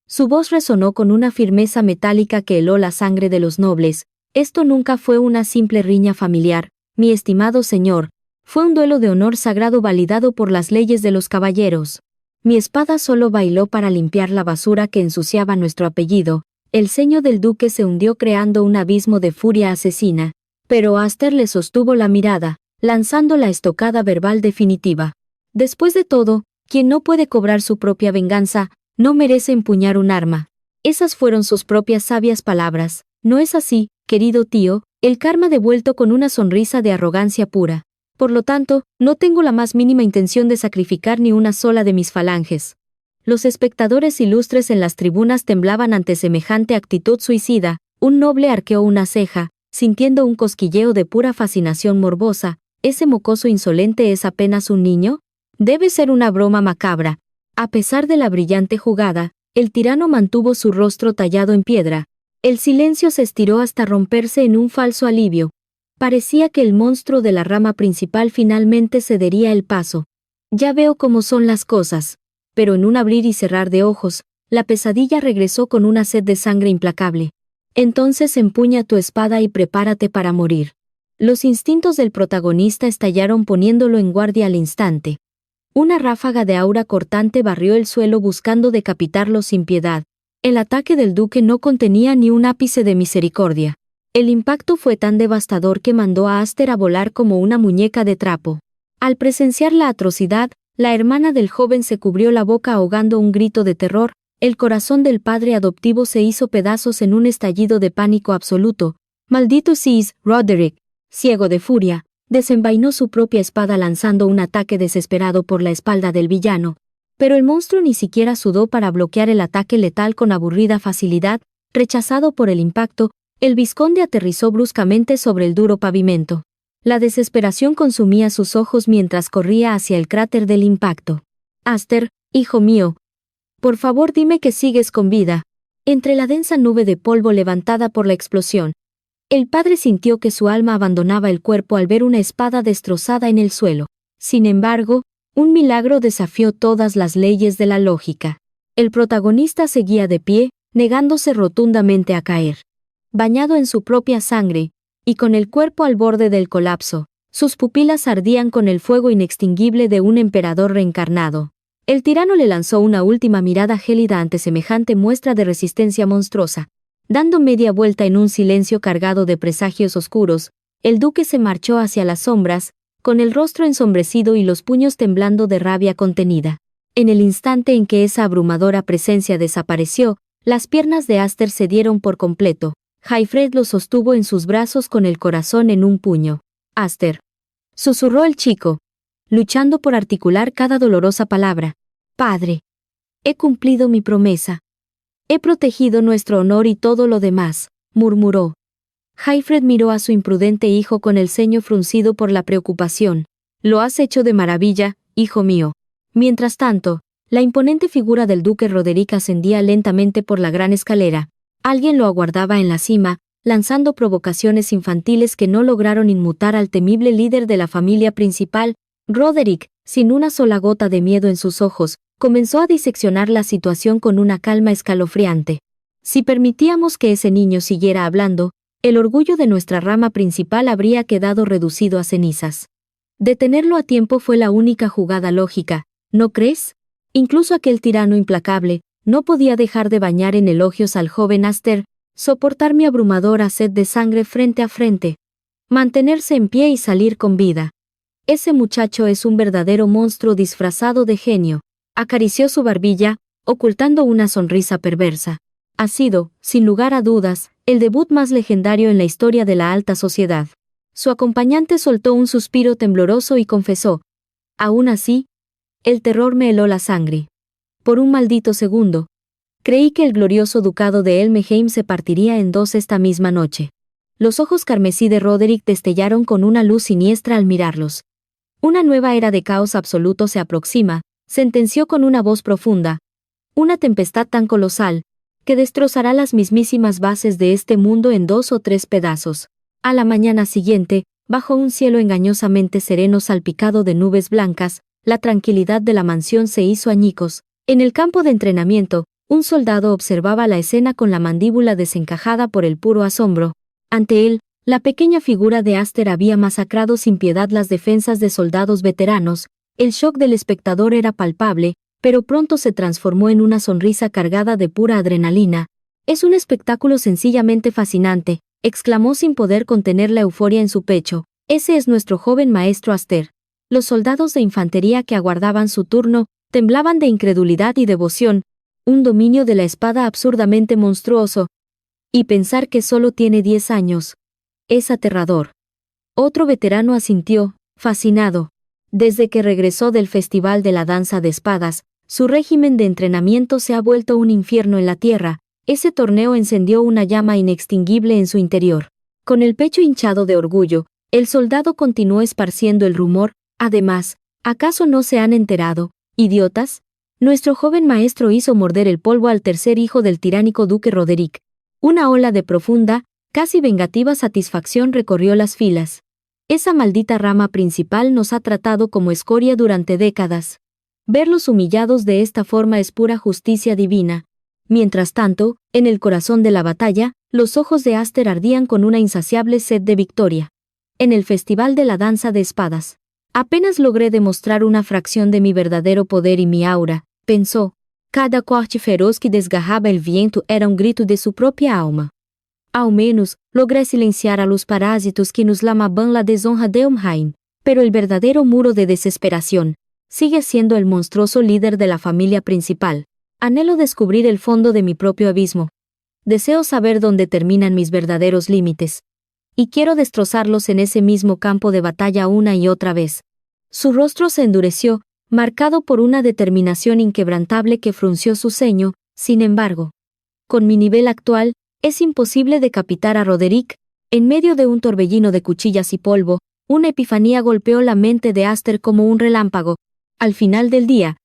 Su voz resonó con una firmeza metálica que heló la sangre de los nobles. Esto nunca fue una simple riña familiar, mi estimado señor. Fue un duelo de honor sagrado validado por las leyes de los caballeros. Mi espada solo bailó para limpiar la basura que ensuciaba nuestro apellido. El ceño del duque se hundió creando un abismo de furia asesina. Pero Aster le sostuvo la mirada, lanzando la estocada verbal definitiva. Después de todo, quien no puede cobrar su propia venganza, no merece empuñar un arma. Esas fueron sus propias sabias palabras. ¿No es así, querido tío? El karma devuelto con una sonrisa de arrogancia pura. Por lo tanto, no tengo la más mínima intención de sacrificar ni una sola de mis falanges. Los espectadores ilustres en las tribunas temblaban ante semejante actitud suicida. Un noble arqueó una ceja, sintiendo un cosquilleo de pura fascinación morbosa. ¿Ese mocoso insolente es apenas un niño? Debe ser una broma macabra. A pesar de la brillante jugada, el tirano mantuvo su rostro tallado en piedra. El silencio se estiró hasta romperse en un falso alivio. Parecía que el monstruo de la rama principal finalmente cedería el paso. Ya veo cómo son las cosas. Pero en un abrir y cerrar de ojos, la pesadilla regresó con una sed de sangre implacable. Entonces empuña tu espada y prepárate para morir. Los instintos del protagonista estallaron poniéndolo en guardia al instante. Una ráfaga de aura cortante barrió el suelo buscando decapitarlo sin piedad. El ataque del duque no contenía ni un ápice de misericordia. El impacto fue tan devastador que mandó a Aster a volar como una muñeca de trapo. Al presenciar la atrocidad, la hermana del joven se cubrió la boca ahogando un grito de terror. El corazón del padre adoptivo se hizo pedazos en un estallido de pánico absoluto. Maldito seas, Roderick, ciego de furia, desenvainó su propia espada lanzando un ataque desesperado por la espalda del villano. Pero el monstruo ni siquiera sudó para bloquear el ataque letal con aburrida facilidad. Rechazado por el impacto, el vizconde aterrizó bruscamente sobre el duro pavimento. La desesperación consumía sus ojos mientras corría hacia el cráter del impacto. Aster, hijo mío, por favor dime que sigues con vida. Entre la densa nube de polvo levantada por la explosión, el padre sintió que su alma abandonaba el cuerpo al ver una espada destrozada en el suelo. Sin embargo, un milagro desafió todas las leyes de la lógica. El protagonista seguía de pie, negándose rotundamente a caer. Bañado en su propia sangre, y con el cuerpo al borde del colapso, sus pupilas ardían con el fuego inextinguible de un emperador reencarnado. El tirano le lanzó una última mirada gélida ante semejante muestra de resistencia monstruosa. Dando media vuelta en un silencio cargado de presagios oscuros, el duque se marchó hacia las sombras, con el rostro ensombrecido y los puños temblando de rabia contenida. En el instante en que esa abrumadora presencia desapareció, las piernas de Aster cedieron por completo. Haifred lo sostuvo en sus brazos con el corazón en un puño. Aster, susurró el chico, luchando por articular cada dolorosa palabra. Padre, he cumplido mi promesa. He protegido nuestro honor y todo lo demás, murmuró. Haifred miró a su imprudente hijo con el ceño fruncido por la preocupación. Lo has hecho de maravilla, hijo mío. Mientras tanto, la imponente figura del duque Roderick ascendía lentamente por la gran escalera. Alguien lo aguardaba en la cima, lanzando provocaciones infantiles que no lograron inmutar al temible líder de la familia principal. Roderick, sin una sola gota de miedo en sus ojos, comenzó a diseccionar la situación con una calma escalofriante. Si permitíamos que ese niño siguiera hablando, el orgullo de nuestra rama principal habría quedado reducido a cenizas. Detenerlo a tiempo fue la única jugada lógica, ¿no crees? Incluso aquel tirano implacable no podía dejar de bañar en elogios al joven Aster, soportar mi abrumadora sed de sangre frente a frente, mantenerse en pie y salir con vida. Ese muchacho es un verdadero monstruo disfrazado de genio. Acarició su barbilla, ocultando una sonrisa perversa. Ha sido, sin lugar a dudas, el debut más legendario en la historia de la alta sociedad. Su acompañante soltó un suspiro tembloroso y confesó: aún así, el terror me heló la sangre. Por un maldito segundo, creí que el glorioso ducado de Elmheim se partiría en dos esta misma noche. Los ojos carmesí de Roderick destellaron con una luz siniestra al mirarlos. Una nueva era de caos absoluto se aproxima, sentenció con una voz profunda. Una tempestad tan colosal, que destrozará las mismísimas bases de este mundo en 2 o 3 pedazos. A la mañana siguiente, bajo un cielo engañosamente sereno salpicado de nubes blancas, la tranquilidad de la mansión se hizo añicos. En el campo de entrenamiento, un soldado observaba la escena con la mandíbula desencajada por el puro asombro. Ante él, la pequeña figura de Aster había masacrado sin piedad las defensas de soldados veteranos. El shock del espectador era palpable, pero pronto se transformó en una sonrisa cargada de pura adrenalina. «Es un espectáculo sencillamente fascinante», exclamó sin poder contener la euforia en su pecho. «Ese es nuestro joven maestro Aster». Los soldados de infantería que aguardaban su turno temblaban de incredulidad y devoción. Un dominio de la espada absurdamente monstruoso. Y pensar que solo tiene 10 años. Es aterrador. Otro veterano asintió, fascinado. Desde que regresó del Festival de la Danza de Espadas, su régimen de entrenamiento se ha vuelto un infierno en la tierra. Ese torneo encendió una llama inextinguible en su interior. Con el pecho hinchado de orgullo, el soldado continuó esparciendo el rumor. Además, ¿acaso no se han enterado, idiotas? Nuestro joven maestro hizo morder el polvo al tercer hijo del tiránico duque Roderick. Una ola de profunda, casi vengativa satisfacción recorrió las filas. Esa maldita rama principal nos ha tratado como escoria durante décadas. Verlos humillados de esta forma es pura justicia divina. Mientras tanto, en el corazón de la batalla, los ojos de Aster ardían con una insaciable sed de victoria. En el Festival de la Danza de Espadas, Apenas logré demostrar una fracción de mi verdadero poder y mi aura, pensó. Cada corte feroz que desgarraba el viento era un grito de su propia alma. Ao menos, logré silenciar a los parásitos que nos lamaban la deshonra de Omhain, pero el verdadero muro de desesperación sigue siendo el monstruoso líder de la familia principal. Anhelo descubrir el fondo de mi propio abismo. Deseo saber dónde terminan mis verdaderos límites. Y quiero destrozarlos en ese mismo campo de batalla una y otra vez. Su rostro se endureció, marcado por una determinación inquebrantable que frunció su ceño. Sin embargo, con mi nivel actual, es imposible decapitar a Roderick. En medio de un torbellino de cuchillas y polvo, una epifanía golpeó la mente de Aster como un relámpago. Al final del día,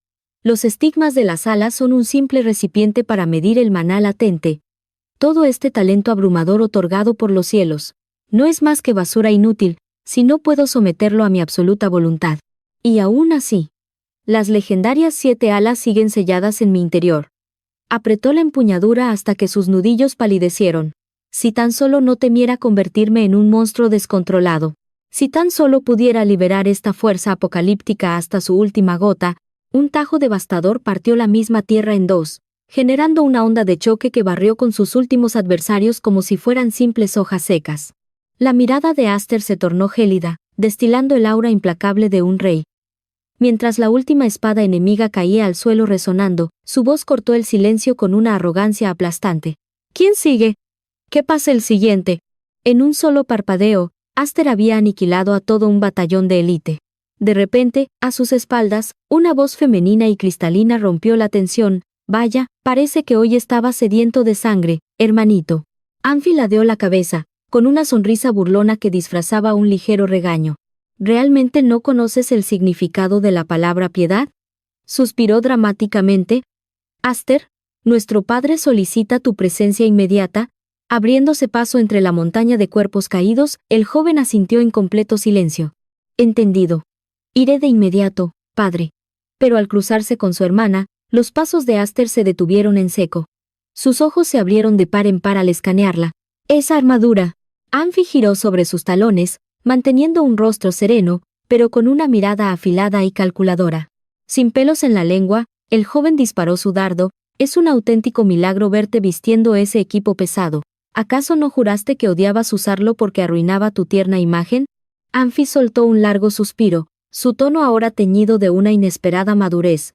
los estigmas de las alas son un simple recipiente para medir el maná latente. Todo este talento abrumador otorgado por los cielos no es más que basura inútil si no puedo someterlo a mi absoluta voluntad. Y aún así, las legendarias 7 alas siguen selladas en mi interior. Apretó la empuñadura hasta que sus nudillos palidecieron. Si tan solo no temiera convertirme en un monstruo descontrolado. Si tan solo pudiera liberar esta fuerza apocalíptica hasta su última gota. Un tajo devastador partió la misma tierra en dos, generando una onda de choque que barrió con sus últimos adversarios como si fueran simples hojas secas. La mirada de Aster se tornó gélida, destilando el aura implacable de un rey. Mientras la última espada enemiga caía al suelo resonando, su voz cortó el silencio con una arrogancia aplastante. ¿Quién sigue? ¿Qué pasa el siguiente? En un solo parpadeo, Aster había aniquilado a todo un batallón de élite. De repente, a sus espaldas, una voz femenina y cristalina rompió la tensión. Vaya, parece que hoy estaba sediento de sangre, hermanito. Anfi ladeó la cabeza, con una sonrisa burlona que disfrazaba un ligero regaño. ¿Realmente no conoces el significado de la palabra piedad? Suspiró dramáticamente. Aster, nuestro padre solicita tu presencia inmediata. Abriéndose paso entre la montaña de cuerpos caídos, el joven asintió en completo silencio. Entendido. Iré de inmediato, padre. Pero al cruzarse con su hermana, los pasos de Aster se detuvieron en seco. Sus ojos se abrieron de par en par al escanearla. Esa armadura. Anfi giró sobre sus talones, manteniendo un rostro sereno, pero con una mirada afilada y calculadora. Sin pelos en la lengua, el joven disparó su dardo. Es un auténtico milagro verte vistiendo ese equipo pesado. ¿Acaso no juraste que odiabas usarlo porque arruinaba tu tierna imagen? Anfi soltó un largo suspiro, su tono ahora teñido de una inesperada madurez.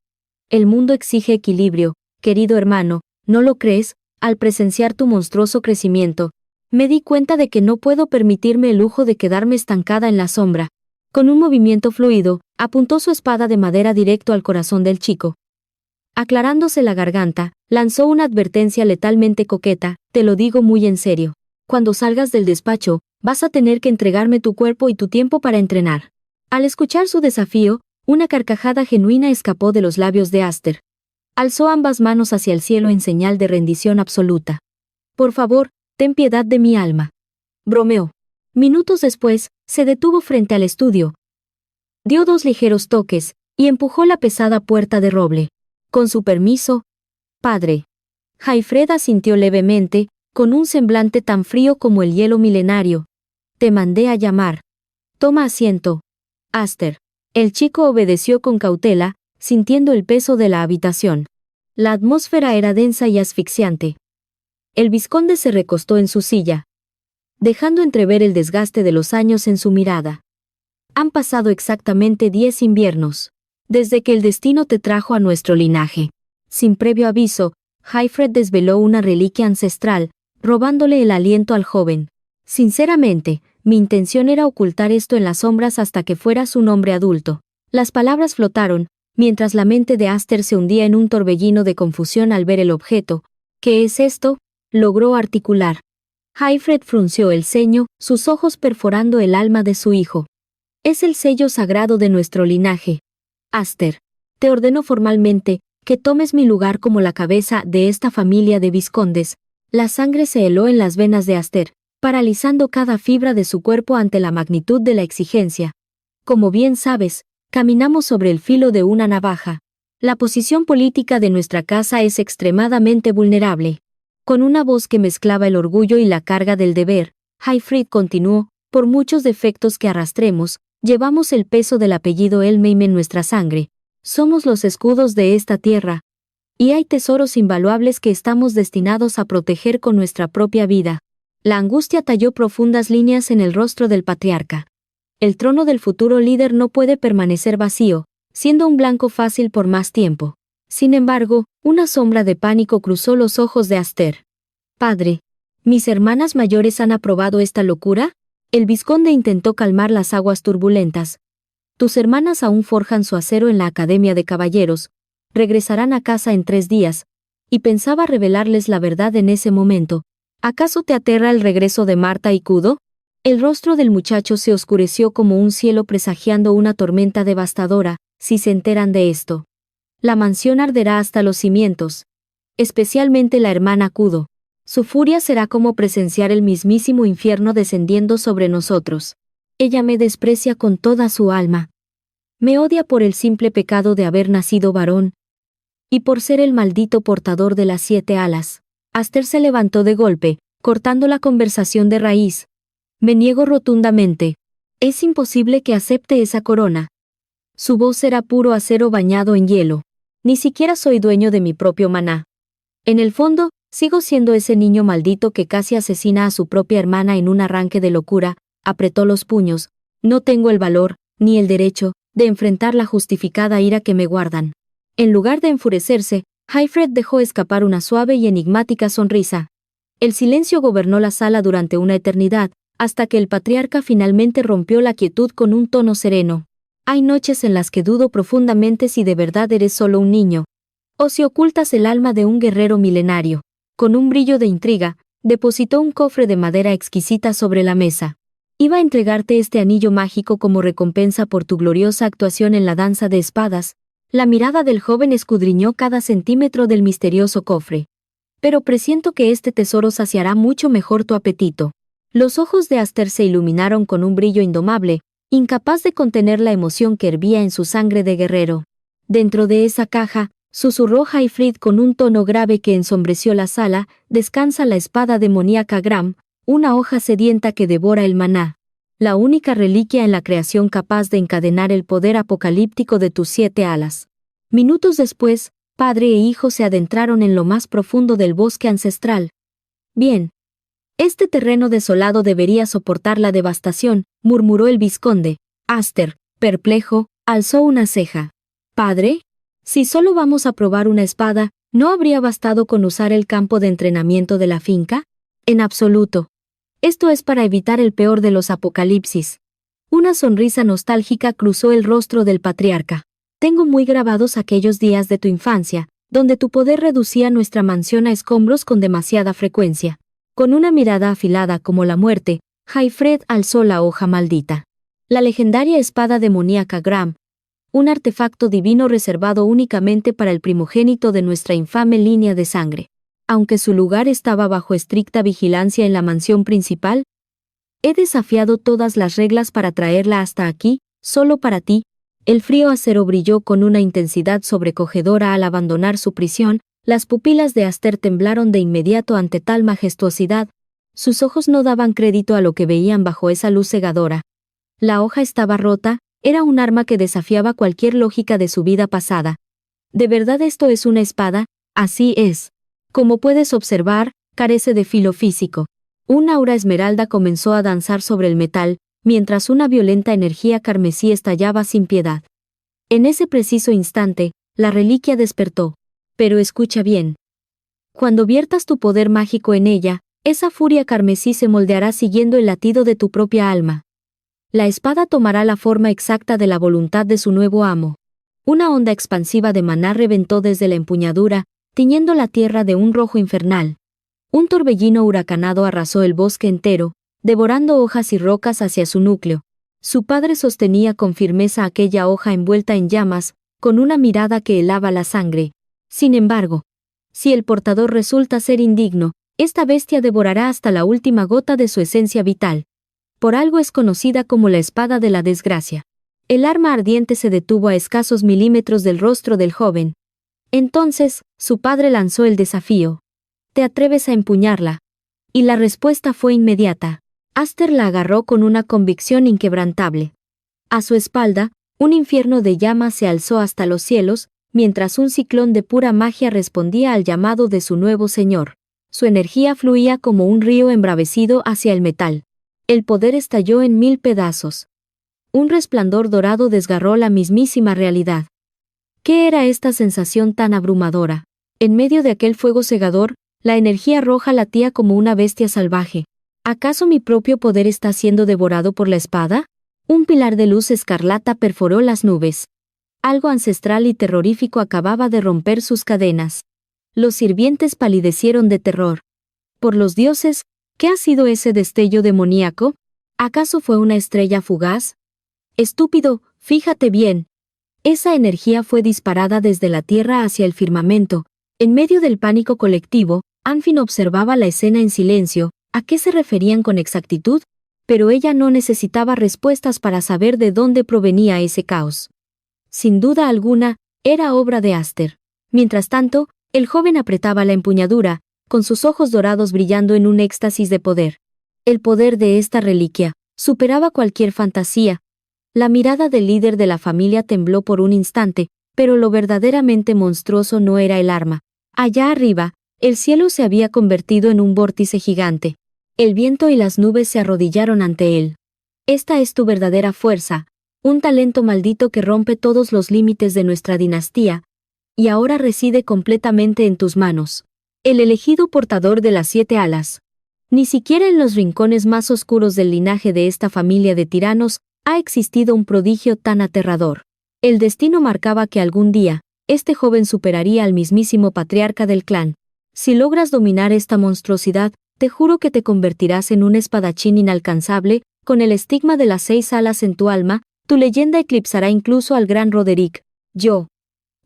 El mundo exige equilibrio, querido hermano, ¿no lo crees? Al presenciar tu monstruoso crecimiento, me di cuenta de que no puedo permitirme el lujo de quedarme estancada en la sombra. Con un movimiento fluido, apuntó su espada de madera directo al corazón del chico. Aclarándose la garganta, lanzó una advertencia letalmente coqueta, te lo digo muy en serio. Cuando salgas del despacho, vas a tener que entregarme tu cuerpo y tu tiempo para entrenar. Al escuchar su desafío, una carcajada genuina escapó de los labios de Aster. Alzó ambas manos hacia el cielo en señal de rendición absoluta. Por favor, ten piedad de mi alma. Bromeó. Minutos después, se detuvo frente al estudio. Dio 2 ligeros toques, y empujó la pesada puerta de roble. Con su permiso, padre. Jaifred asintió levemente, con un semblante tan frío como el hielo milenario. Te mandé a llamar. Toma asiento, Aster. El chico obedeció con cautela, sintiendo el peso de la habitación. La atmósfera era densa y asfixiante. El vizconde se recostó en su silla, dejando entrever el desgaste de los años en su mirada. Han pasado exactamente 10 inviernos, desde que el destino te trajo a nuestro linaje. Sin previo aviso, Jaifred desveló una reliquia ancestral, robándole el aliento al joven. Sinceramente, mi intención era ocultar esto en las sombras hasta que fueras un hombre adulto. Las palabras flotaron, mientras la mente de Aster se hundía en un torbellino de confusión al ver el objeto. ¿Qué es esto? Logró articular. Jaifred frunció el ceño, sus ojos perforando el alma de su hijo. Es el sello sagrado de nuestro linaje. Aster, te ordeno formalmente que tomes mi lugar como la cabeza de esta familia de vizcondes. La sangre se heló en las venas de Aster, paralizando cada fibra de su cuerpo ante la magnitud de la exigencia. Como bien sabes, caminamos sobre el filo de una navaja. La posición política de nuestra casa es extremadamente vulnerable. Con una voz que mezclaba el orgullo y la carga del deber, Jaifred continuó, por muchos defectos que arrastremos, Llevamos el peso del apellido Elmheim en nuestra sangre. Somos los escudos de esta tierra. Y hay tesoros invaluables que estamos destinados a proteger con nuestra propia vida. La angustia talló profundas líneas en el rostro del patriarca. El trono del futuro líder no puede permanecer vacío, siendo un blanco fácil por más tiempo. Sin embargo, una sombra de pánico cruzó los ojos de Aster. Padre, ¿mis hermanas mayores han aprobado esta locura? El vizconde intentó calmar las aguas turbulentas. Tus hermanas aún forjan su acero en la Academia de Caballeros, regresarán a casa en 3 días, y pensaba revelarles la verdad en ese momento. ¿Acaso te aterra el regreso de Marta y Kudo? El rostro del muchacho se oscureció como un cielo presagiando una tormenta devastadora, si se enteran de esto. La mansión arderá hasta los cimientos. Especialmente la hermana Kudo. Su furia será como presenciar el mismísimo infierno descendiendo sobre nosotros. Ella me desprecia con toda su alma. Me odia por el simple pecado de haber nacido varón. Y por ser el maldito portador de las 7 alas. Aster se levantó de golpe, cortando la conversación de raíz. Me niego rotundamente. Es imposible que acepte esa corona. Su voz era puro acero bañado en hielo. Ni siquiera soy dueño de mi propio maná. En el fondo, sigo siendo ese niño maldito que casi asesina a su propia hermana en un arranque de locura. Apretó los puños. No tengo el valor, ni el derecho, de enfrentar la justificada ira que me guardan. En lugar de enfurecerse, Hyfred dejó escapar una suave y enigmática sonrisa. El silencio gobernó la sala durante una eternidad, hasta que el patriarca finalmente rompió la quietud con un tono sereno. Hay noches en las que dudo profundamente si de verdad eres solo un niño, o si ocultas el alma de un guerrero milenario. Con un brillo de intriga, depositó un cofre de madera exquisita sobre la mesa. Iba a entregarte este anillo mágico como recompensa por tu gloriosa actuación en la danza de espadas. La mirada del joven escudriñó cada centímetro del misterioso cofre. Pero presiento que este tesoro saciará mucho mejor tu apetito. Los ojos de Aster se iluminaron con un brillo indomable, incapaz de contener la emoción que hervía en su sangre de guerrero. Dentro de esa caja, susurró Hyfrid con un tono grave que ensombreció la sala, descansa la espada demoníaca Gram, una hoja sedienta que devora el maná. La única reliquia en la creación capaz de encadenar el poder apocalíptico de tus 7 alas. Minutos después, padre e hijo se adentraron en lo más profundo del bosque ancestral. Bien. Este terreno desolado debería soportar la devastación, murmuró el vizconde. Aster, perplejo, alzó una ceja. Padre, si solo vamos a probar una espada, ¿no habría bastado con usar el campo de entrenamiento de la finca? En absoluto. Esto es para evitar el peor de los apocalipsis. Una sonrisa nostálgica cruzó el rostro del patriarca. Tengo muy grabados aquellos días de tu infancia, donde tu poder reducía nuestra mansión a escombros con demasiada frecuencia. Con una mirada afilada como la muerte, Hyfred alzó la hoja maldita. La legendaria espada demoníaca Gram, un artefacto divino reservado únicamente para el primogénito de nuestra infame línea de sangre. Aunque su lugar estaba bajo estricta vigilancia en la mansión principal, he desafiado todas las reglas para traerla hasta aquí, solo para ti. El frío acero brilló con una intensidad sobrecogedora al abandonar su prisión. Las pupilas de Aster temblaron de inmediato ante tal majestuosidad. Sus ojos no daban crédito a lo que veían bajo esa luz cegadora. La hoja estaba rota, era un arma que desafiaba cualquier lógica de su vida pasada. ¿De verdad esto es una espada? Así es. Como puedes observar, carece de filo físico. Un aura esmeralda comenzó a danzar sobre el metal, mientras una violenta energía carmesí estallaba sin piedad. En ese preciso instante, la reliquia despertó. Pero escucha bien. Cuando viertas tu poder mágico en ella, esa furia carmesí se moldeará siguiendo el latido de tu propia alma. La espada tomará la forma exacta de la voluntad de su nuevo amo. Una onda expansiva de maná reventó desde la empuñadura, tiñendo la tierra de un rojo infernal. Un torbellino huracanado arrasó el bosque entero, devorando hojas y rocas hacia su núcleo. Su padre sostenía con firmeza aquella hoja envuelta en llamas, con una mirada que helaba la sangre. Sin embargo, si el portador resulta ser indigno, esta bestia devorará hasta la última gota de su esencia vital. Por algo es conocida como la espada de la desgracia. El arma ardiente se detuvo a escasos milímetros del rostro del joven. Entonces, su padre lanzó el desafío. ¿Te atreves a empuñarla? Y la respuesta fue inmediata. Aster la agarró con una convicción inquebrantable. A su espalda, un infierno de llamas se alzó hasta los cielos, mientras un ciclón de pura magia respondía al llamado de su nuevo señor. Su energía fluía como un río embravecido hacia el metal. El poder estalló en 1000 pedazos. Un resplandor dorado desgarró la mismísima realidad. ¿Qué era esta sensación tan abrumadora? En medio de aquel fuego cegador, la energía roja latía como una bestia salvaje. ¿Acaso mi propio poder está siendo devorado por la espada? Un pilar de luz escarlata perforó las nubes. Algo ancestral y terrorífico acababa de romper sus cadenas. Los sirvientes palidecieron de terror. Por los dioses, ¿qué ha sido ese destello demoníaco? ¿Acaso fue una estrella fugaz? Estúpido, fíjate bien. Esa energía fue disparada desde la tierra hacia el firmamento. En medio del pánico colectivo, Anfin observaba la escena en silencio. ¿A qué se referían con exactitud? Pero ella no necesitaba respuestas para saber de dónde provenía ese caos. Sin duda alguna, era obra de Aster. Mientras tanto, el joven apretaba la empuñadura, con sus ojos dorados brillando en un éxtasis de poder. El poder de esta reliquia superaba cualquier fantasía. La mirada del líder de la familia tembló por un instante, pero lo verdaderamente monstruoso no era el arma. Allá arriba, el cielo se había convertido en un vórtice gigante. El viento y las nubes se arrodillaron ante él. Esta es tu verdadera fuerza, un talento maldito que rompe todos los límites de nuestra dinastía, y ahora reside completamente en tus manos. El elegido portador de las 7 alas. Ni siquiera en los rincones más oscuros del linaje de esta familia de tiranos ha existido un prodigio tan aterrador. El destino marcaba que algún día, este joven superaría al mismísimo patriarca del clan. Si logras dominar esta monstruosidad, te juro que te convertirás en un espadachín inalcanzable, con el estigma de las 6 alas en tu alma, tu leyenda eclipsará incluso al gran Roderick. Yo.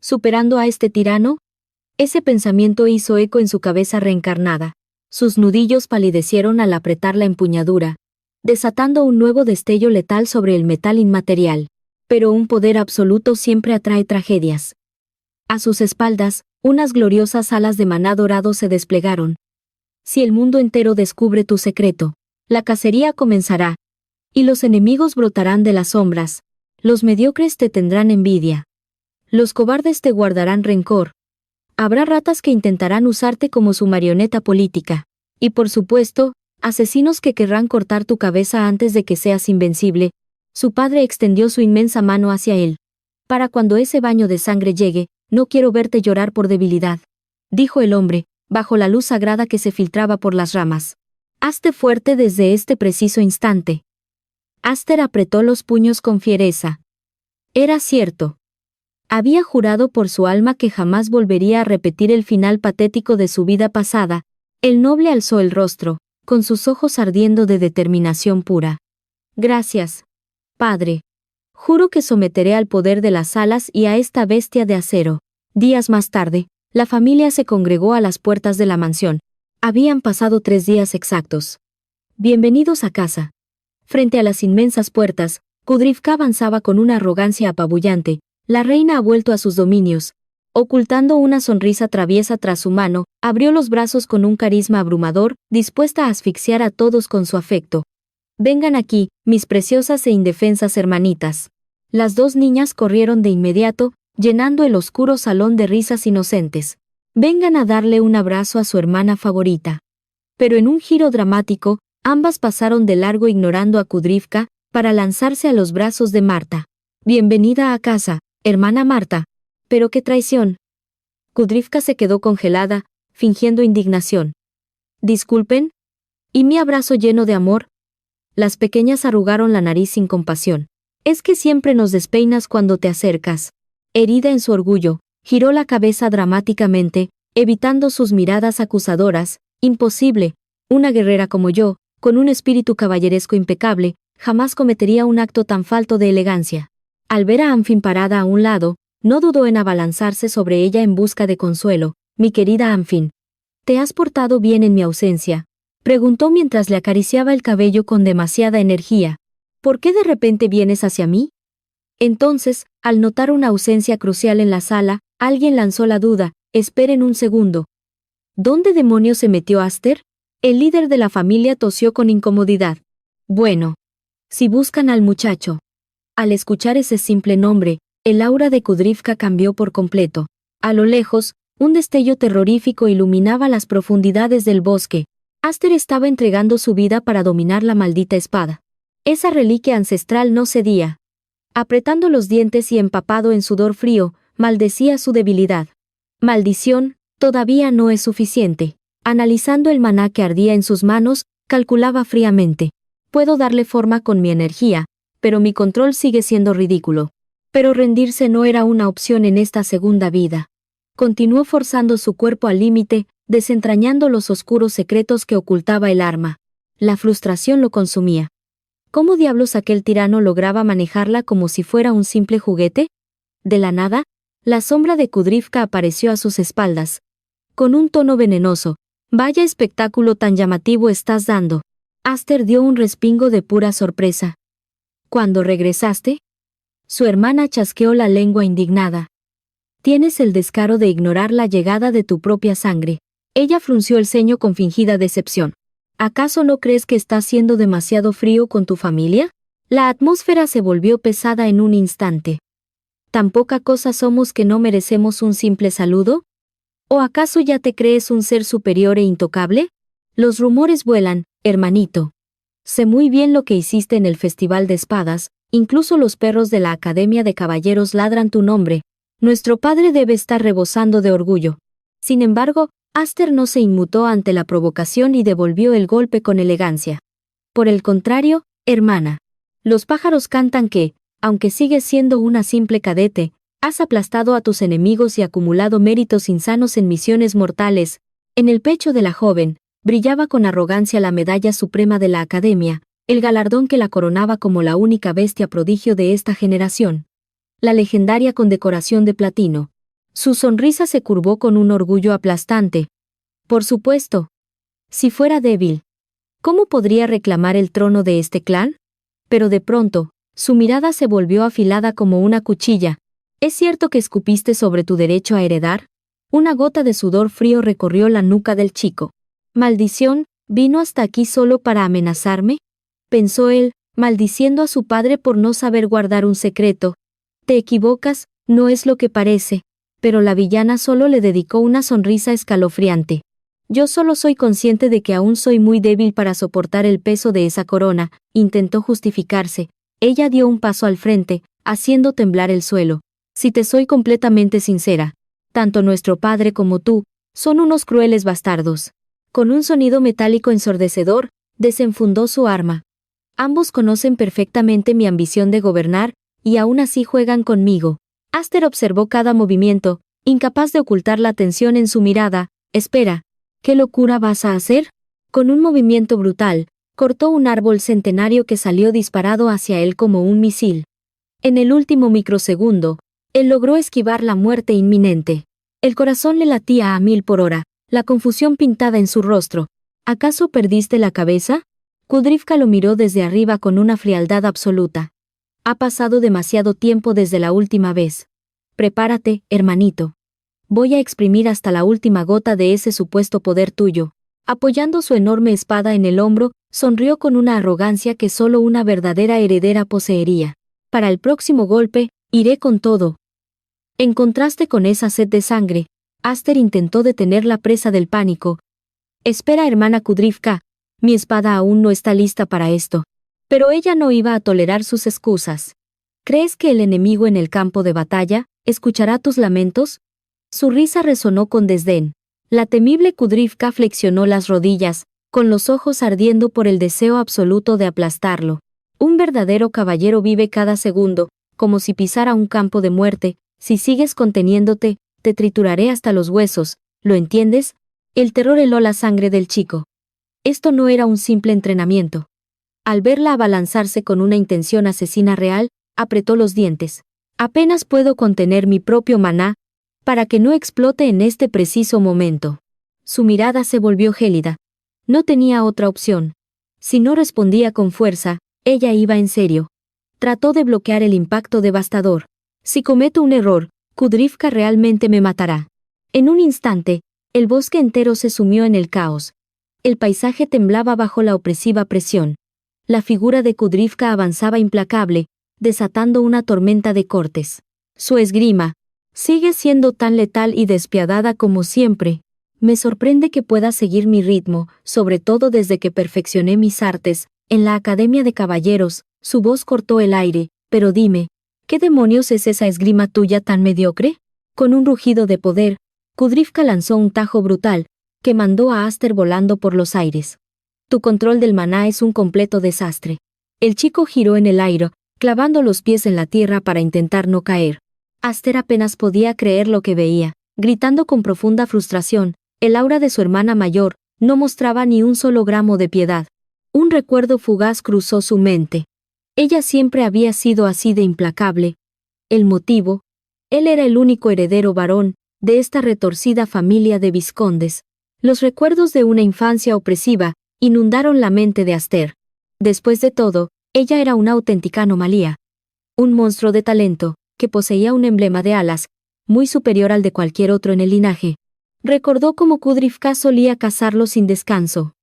¿Superando a este tirano? Ese pensamiento hizo eco en su cabeza reencarnada. Sus nudillos palidecieron al apretar la empuñadura, desatando un nuevo destello letal sobre el metal inmaterial. Pero un poder absoluto siempre atrae tragedias. A sus espaldas, unas gloriosas alas de maná dorado se desplegaron. Si el mundo entero descubre tu secreto, la cacería comenzará. Y los enemigos brotarán de las sombras. Los mediocres te tendrán envidia. Los cobardes te guardarán rencor. Habrá ratas que intentarán usarte como su marioneta política. Y por supuesto, asesinos que querrán cortar tu cabeza antes de que seas invencible. Su padre extendió su inmensa mano hacia él. Para cuando ese baño de sangre llegue, no quiero verte llorar por debilidad, dijo el hombre, bajo la luz sagrada que se filtraba por las ramas. Hazte fuerte desde este preciso instante. Aster apretó los puños con fiereza. Era cierto. Había jurado por su alma que jamás volvería a repetir el final patético de su vida pasada. El noble alzó el rostro, con sus ojos ardiendo de determinación pura. Gracias, padre. Juro que someteré al poder de las alas y a esta bestia de acero. Días más tarde, la familia se congregó a las puertas de la mansión. Habían pasado 3 días exactos. Bienvenidos a casa. Frente a las inmensas puertas, Kudrivka avanzaba con una arrogancia apabullante. La reina ha vuelto a sus dominios. Ocultando una sonrisa traviesa tras su mano, abrió los brazos con un carisma abrumador, dispuesta a asfixiar a todos con su afecto. Vengan aquí, mis preciosas e indefensas hermanitas. Las 2 niñas corrieron de inmediato, llenando el oscuro salón de risas inocentes. Vengan a darle un abrazo a su hermana favorita. Pero en un giro dramático, ambas pasaron de largo ignorando a Kudrivka, para lanzarse a los brazos de Marta. Bienvenida a casa, hermana Marta. Pero qué traición. Kudrivka se quedó congelada, fingiendo indignación. Disculpen. ¿Y mi abrazo lleno de amor? Las pequeñas arrugaron la nariz sin compasión. Es que siempre nos despeinas cuando te acercas. Herida en su orgullo, giró la cabeza dramáticamente, evitando sus miradas acusadoras. Imposible. Una guerrera como yo, con un espíritu caballeresco impecable, jamás cometería un acto tan falto de elegancia. Al ver a Anfin parada a un lado, no dudó en abalanzarse sobre ella en busca de consuelo. Mi querida Anfin, ¿te has portado bien en mi ausencia?, preguntó mientras le acariciaba el cabello con demasiada energía. ¿Por qué de repente vienes hacia mí? Entonces, al notar una ausencia crucial en la sala, alguien lanzó la duda. Esperen un segundo. ¿Dónde demonios se metió Aster? El líder de la familia tosió con incomodidad. Bueno. Si buscan al muchacho. Al escuchar ese simple nombre, el aura de Kudrivka cambió por completo. A lo lejos, un destello terrorífico iluminaba las profundidades del bosque. Aster estaba entregando su vida para dominar la maldita espada. Esa reliquia ancestral no cedía. Apretando los dientes y empapado en sudor frío, maldecía su debilidad. Maldición, todavía no es suficiente. Analizando el maná que ardía en sus manos, calculaba fríamente. Puedo darle forma con mi energía, pero mi control sigue siendo ridículo. Pero rendirse no era una opción en esta segunda vida. Continuó forzando su cuerpo al límite, desentrañando los oscuros secretos que ocultaba el arma. La frustración lo consumía. ¿Cómo diablos aquel tirano lograba manejarla como si fuera un simple juguete? De la nada, la sombra de Kudrivka apareció a sus espaldas. Con un tono venenoso. Vaya espectáculo tan llamativo estás dando. Aster dio un respingo de pura sorpresa. ¿Cuándo regresaste? Su hermana chasqueó la lengua indignada. Tienes el descaro de ignorar la llegada de tu propia sangre. Ella frunció el ceño con fingida decepción. ¿Acaso no crees que está haciendo demasiado frío con tu familia? La atmósfera se volvió pesada en un instante. ¿Tan poca cosa somos que no merecemos un simple saludo? ¿O acaso ya te crees un ser superior e intocable? Los rumores vuelan, hermanito. Sé muy bien lo que hiciste en el Festival de Espadas, incluso los perros de la Academia de Caballeros ladran tu nombre. Nuestro padre debe estar rebosando de orgullo. Sin embargo, Aster no se inmutó ante la provocación y devolvió el golpe con elegancia. Por el contrario, hermana. Los pájaros cantan que, aunque sigues siendo una simple cadete, has aplastado a tus enemigos y acumulado méritos insanos en misiones mortales. En el pecho de la joven, brillaba con arrogancia la medalla suprema de la Academia, el galardón que la coronaba como la única bestia prodigio de esta generación. La legendaria condecoración de platino. Su sonrisa se curvó con un orgullo aplastante. Por supuesto. Si fuera débil, ¿cómo podría reclamar el trono de este clan? Pero de pronto, su mirada se volvió afilada como una cuchilla. ¿Es cierto que escupiste sobre tu derecho a heredar? Una gota de sudor frío recorrió la nuca del chico. Maldición, ¿vino hasta aquí solo para amenazarme? Pensó él, maldiciendo a su padre por no saber guardar un secreto. Te equivocas, no es lo que parece. Pero la villana solo le dedicó una sonrisa escalofriante. Yo solo soy consciente de que aún soy muy débil para soportar el peso de esa corona, intentó justificarse. Ella dio un paso al frente, haciendo temblar el suelo. Si te soy completamente sincera, tanto nuestro padre como tú, son unos crueles bastardos. Con un sonido metálico ensordecedor, desenfundó su arma. Ambos conocen perfectamente mi ambición de gobernar, y aún así juegan conmigo. Aster observó cada movimiento, incapaz de ocultar la tensión en su mirada. Espera, ¿qué locura vas a hacer? Con un movimiento brutal, cortó un árbol centenario que salió disparado hacia él como un misil. En el último microsegundo, él logró esquivar la muerte inminente. El corazón le latía a 1000 por hora, la confusión pintada en su rostro. ¿Acaso perdiste la cabeza? Kudrivka lo miró desde arriba con una frialdad absoluta. Ha pasado demasiado tiempo desde la última vez. Prepárate, hermanito. Voy a exprimir hasta la última gota de ese supuesto poder tuyo. Apoyando su enorme espada en el hombro, sonrió con una arrogancia que solo una verdadera heredera poseería. Para el próximo golpe, iré con todo. En contraste con esa sed de sangre, Aster intentó detener la presa del pánico. Espera, hermana Kudrivka, mi espada aún no está lista para esto. Pero ella no iba a tolerar sus excusas. ¿Crees que el enemigo en el campo de batalla escuchará tus lamentos? Su risa resonó con desdén. La temible Kudrivka flexionó las rodillas, con los ojos ardiendo por el deseo absoluto de aplastarlo. Un verdadero caballero vive cada segundo, como si pisara un campo de muerte. Si sigues conteniéndote, te trituraré hasta los huesos, ¿lo entiendes? El terror heló la sangre del chico. Esto no era un simple entrenamiento. Al verla abalanzarse con una intención asesina real, apretó los dientes. Apenas puedo contener mi propio maná, para que no explote en este preciso momento. Su mirada se volvió gélida. No tenía otra opción. Si no respondía con fuerza, ella iba en serio. Trató de bloquear el impacto devastador. Si cometo un error, Kudrivka realmente me matará. En un instante, el bosque entero se sumió en el caos. El paisaje temblaba bajo la opresiva presión. La figura de Kudrivka avanzaba implacable, desatando una tormenta de cortes. Su esgrima sigue siendo tan letal y despiadada como siempre. Me sorprende que pueda seguir mi ritmo, sobre todo desde que perfeccioné mis artes en la Academia de Caballeros. Su voz cortó el aire. Pero dime, ¿qué demonios es esa esgrima tuya tan mediocre? Con un rugido de poder, Kudrivka lanzó un tajo brutal, que mandó a Aster volando por los aires. Tu control del maná es un completo desastre. El chico giró en el aire, clavando los pies en la tierra para intentar no caer. Aster apenas podía creer lo que veía, gritando con profunda frustración. El aura de su hermana mayor no mostraba ni un solo gramo de piedad. Un recuerdo fugaz cruzó su mente. Ella siempre había sido así de implacable. El motivo: él era el único heredero varón de esta retorcida familia de vizcondes. Los recuerdos de una infancia opresiva inundaron la mente de Aster. Después de todo, ella era una auténtica anomalía. Un monstruo de talento, que poseía un emblema de alas, muy superior al de cualquier otro en el linaje. Recordó cómo Kudrivka solía cazarlo sin descanso.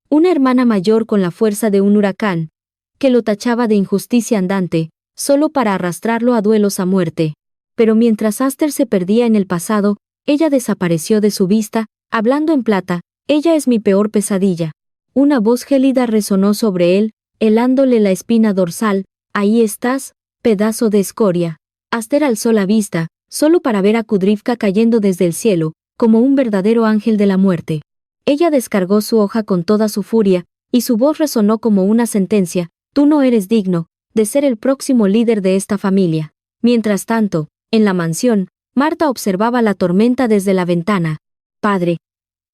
Una hermana mayor con la fuerza de un huracán, que lo tachaba de injusticia andante, solo para arrastrarlo a duelos a muerte. Pero mientras Aster se perdía en el pasado, ella desapareció de su vista, hablando en plata. Ella es mi peor pesadilla. Una voz gélida resonó sobre él, helándole la espina dorsal. Ahí estás, pedazo de escoria. Aster alzó la vista, solo para ver a Kudrivka cayendo desde el cielo, como un verdadero ángel de la muerte. Ella descargó su hoja con toda su furia, y su voz resonó como una sentencia. Tú no eres digno de ser el próximo líder de esta familia. Mientras tanto, en la mansión, Marta observaba la tormenta desde la ventana. Padre,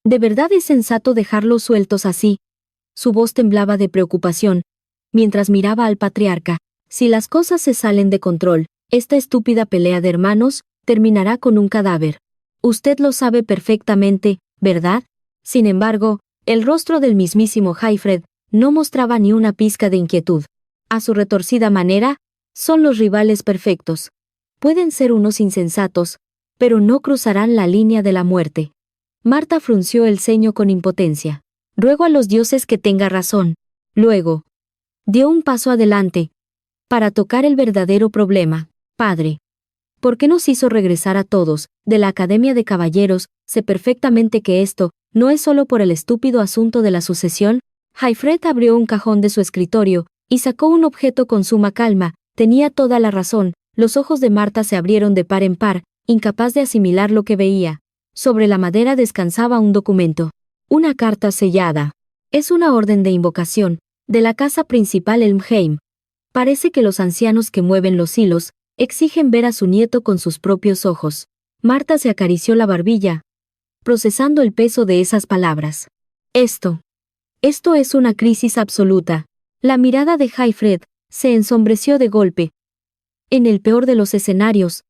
¿de verdad es sensato dejarlos sueltos así? Su voz temblaba de preocupación, mientras miraba al patriarca. Si las cosas se salen de control, esta estúpida pelea de hermanos terminará con un cadáver. Usted lo sabe perfectamente, ¿verdad? Sin embargo, el rostro del mismísimo Haifred no mostraba ni una pizca de inquietud. A su retorcida manera, son los rivales perfectos. Pueden ser unos insensatos, pero no cruzarán la línea de la muerte. Marta frunció el ceño con impotencia. Ruego a los dioses que tenga razón. Luego, dio un paso adelante, para tocar el verdadero problema. Padre, ¿por qué nos hizo regresar a todos de la Academia de Caballeros? Sé perfectamente que esto no es solo por el estúpido asunto de la sucesión. Haifred abrió un cajón de su escritorio y sacó un objeto con suma calma. Tenía toda la razón. Los ojos de Marta se abrieron de par en par, incapaz de asimilar lo que veía. Sobre la madera descansaba un documento. Una carta sellada. Es una orden de invocación de la casa principal Elmheim. Parece que los ancianos que mueven los hilos exigen ver a su nieto con sus propios ojos. Marta se acarició la barbilla, procesando el peso de esas palabras. Esto es una crisis absoluta. La mirada de Haifred se ensombreció de golpe. En el peor de los escenarios,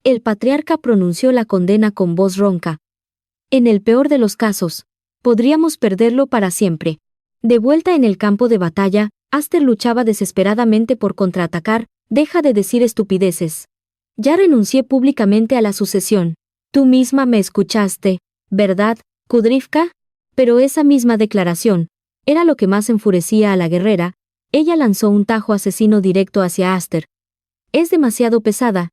el patriarca pronunció la condena con voz ronca. En el peor de los casos, podríamos perderlo para siempre. De vuelta en el campo de batalla, Aster luchaba desesperadamente por contraatacar. Deja de decir estupideces. Ya renuncié públicamente a la sucesión. Tú misma me escuchaste, ¿verdad, Kudrivka? Pero esa misma declaración era lo que más enfurecía a la guerrera. Ella lanzó un tajo asesino directo hacia Aster. Es demasiado pesada,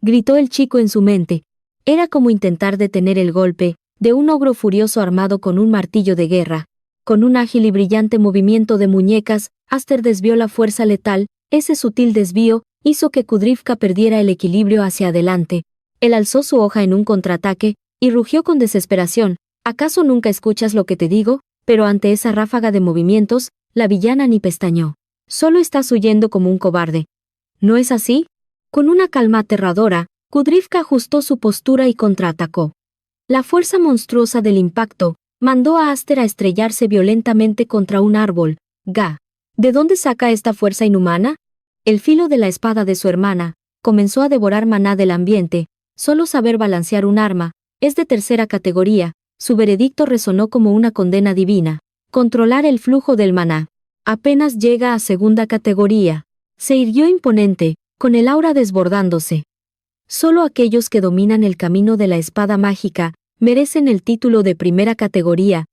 gritó el chico en su mente. Era como intentar detener el golpe de un ogro furioso armado con un martillo de guerra. Con un ágil y brillante movimiento de muñecas, Aster desvió la fuerza letal. Ese sutil desvío hizo que Kudrivka perdiera el equilibrio hacia adelante. Él alzó su hoja en un contraataque y rugió con desesperación. ¿Acaso nunca escuchas lo que te digo? Pero ante esa ráfaga de movimientos, la villana ni pestañeó. Solo estás huyendo como un cobarde. ¿No es así? Con una calma aterradora, Kudrivka ajustó su postura y contraatacó. La fuerza monstruosa del impacto mandó a Aster a estrellarse violentamente contra un árbol. Ga. ¿De dónde saca esta fuerza inhumana? El filo de la espada de su hermana comenzó a devorar maná del ambiente. Solo saber balancear un arma es de tercera categoría. Su veredicto resonó como una condena divina. Controlar el flujo del maná apenas llega a segunda categoría. Se irguió imponente, con el aura desbordándose. Solo aquellos que dominan el camino de la espada mágica merecen el título de primera categoría.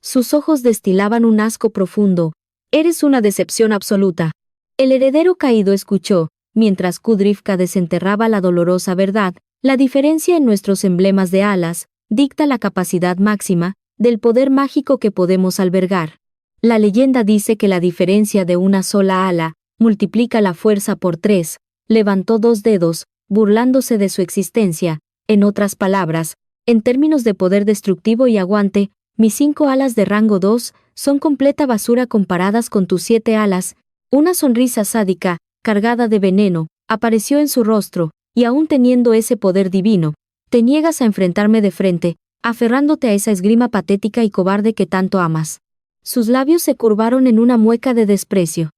Sus ojos destilaban un asco profundo. Eres una decepción absoluta. El heredero caído escuchó, mientras Kudrivka desenterraba la dolorosa verdad, la diferencia en nuestros emblemas de alas, dicta la capacidad máxima, del poder mágico que podemos albergar. La leyenda dice que la diferencia de una sola ala, multiplica la fuerza por 3, levantó 2 dedos, burlándose de su existencia. En otras palabras, en términos de poder destructivo y aguante, mis 5 alas de rango 2 son completa basura comparadas con tus 7 alas. Una sonrisa sádica, cargada de veneno, apareció en su rostro, y aún teniendo ese poder divino, te niegas a enfrentarme de frente, aferrándote a esa esgrima patética y cobarde que tanto amas. Sus labios se curvaron en una mueca de desprecio.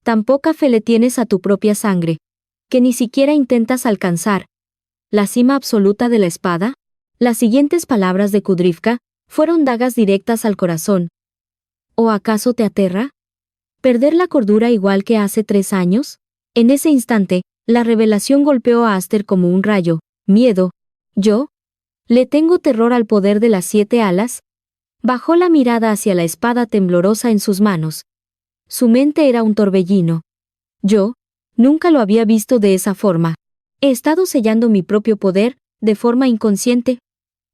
Tan poca fe le tienes a tu propia sangre, que ni siquiera intentas alcanzar la cima absoluta de la espada. Las siguientes palabras de Kudrivka fueron dagas directas al corazón. ¿O acaso te aterra perder la cordura igual que hace 3 años? En ese instante, la revelación golpeó a Aster como un rayo. Miedo. ¿Yo? ¿Le tengo terror al poder de las 7 alas? Bajó la mirada hacia la espada temblorosa en sus manos. Su mente era un torbellino. Yo nunca lo había visto de esa forma. He estado sellando mi propio poder, de forma inconsciente.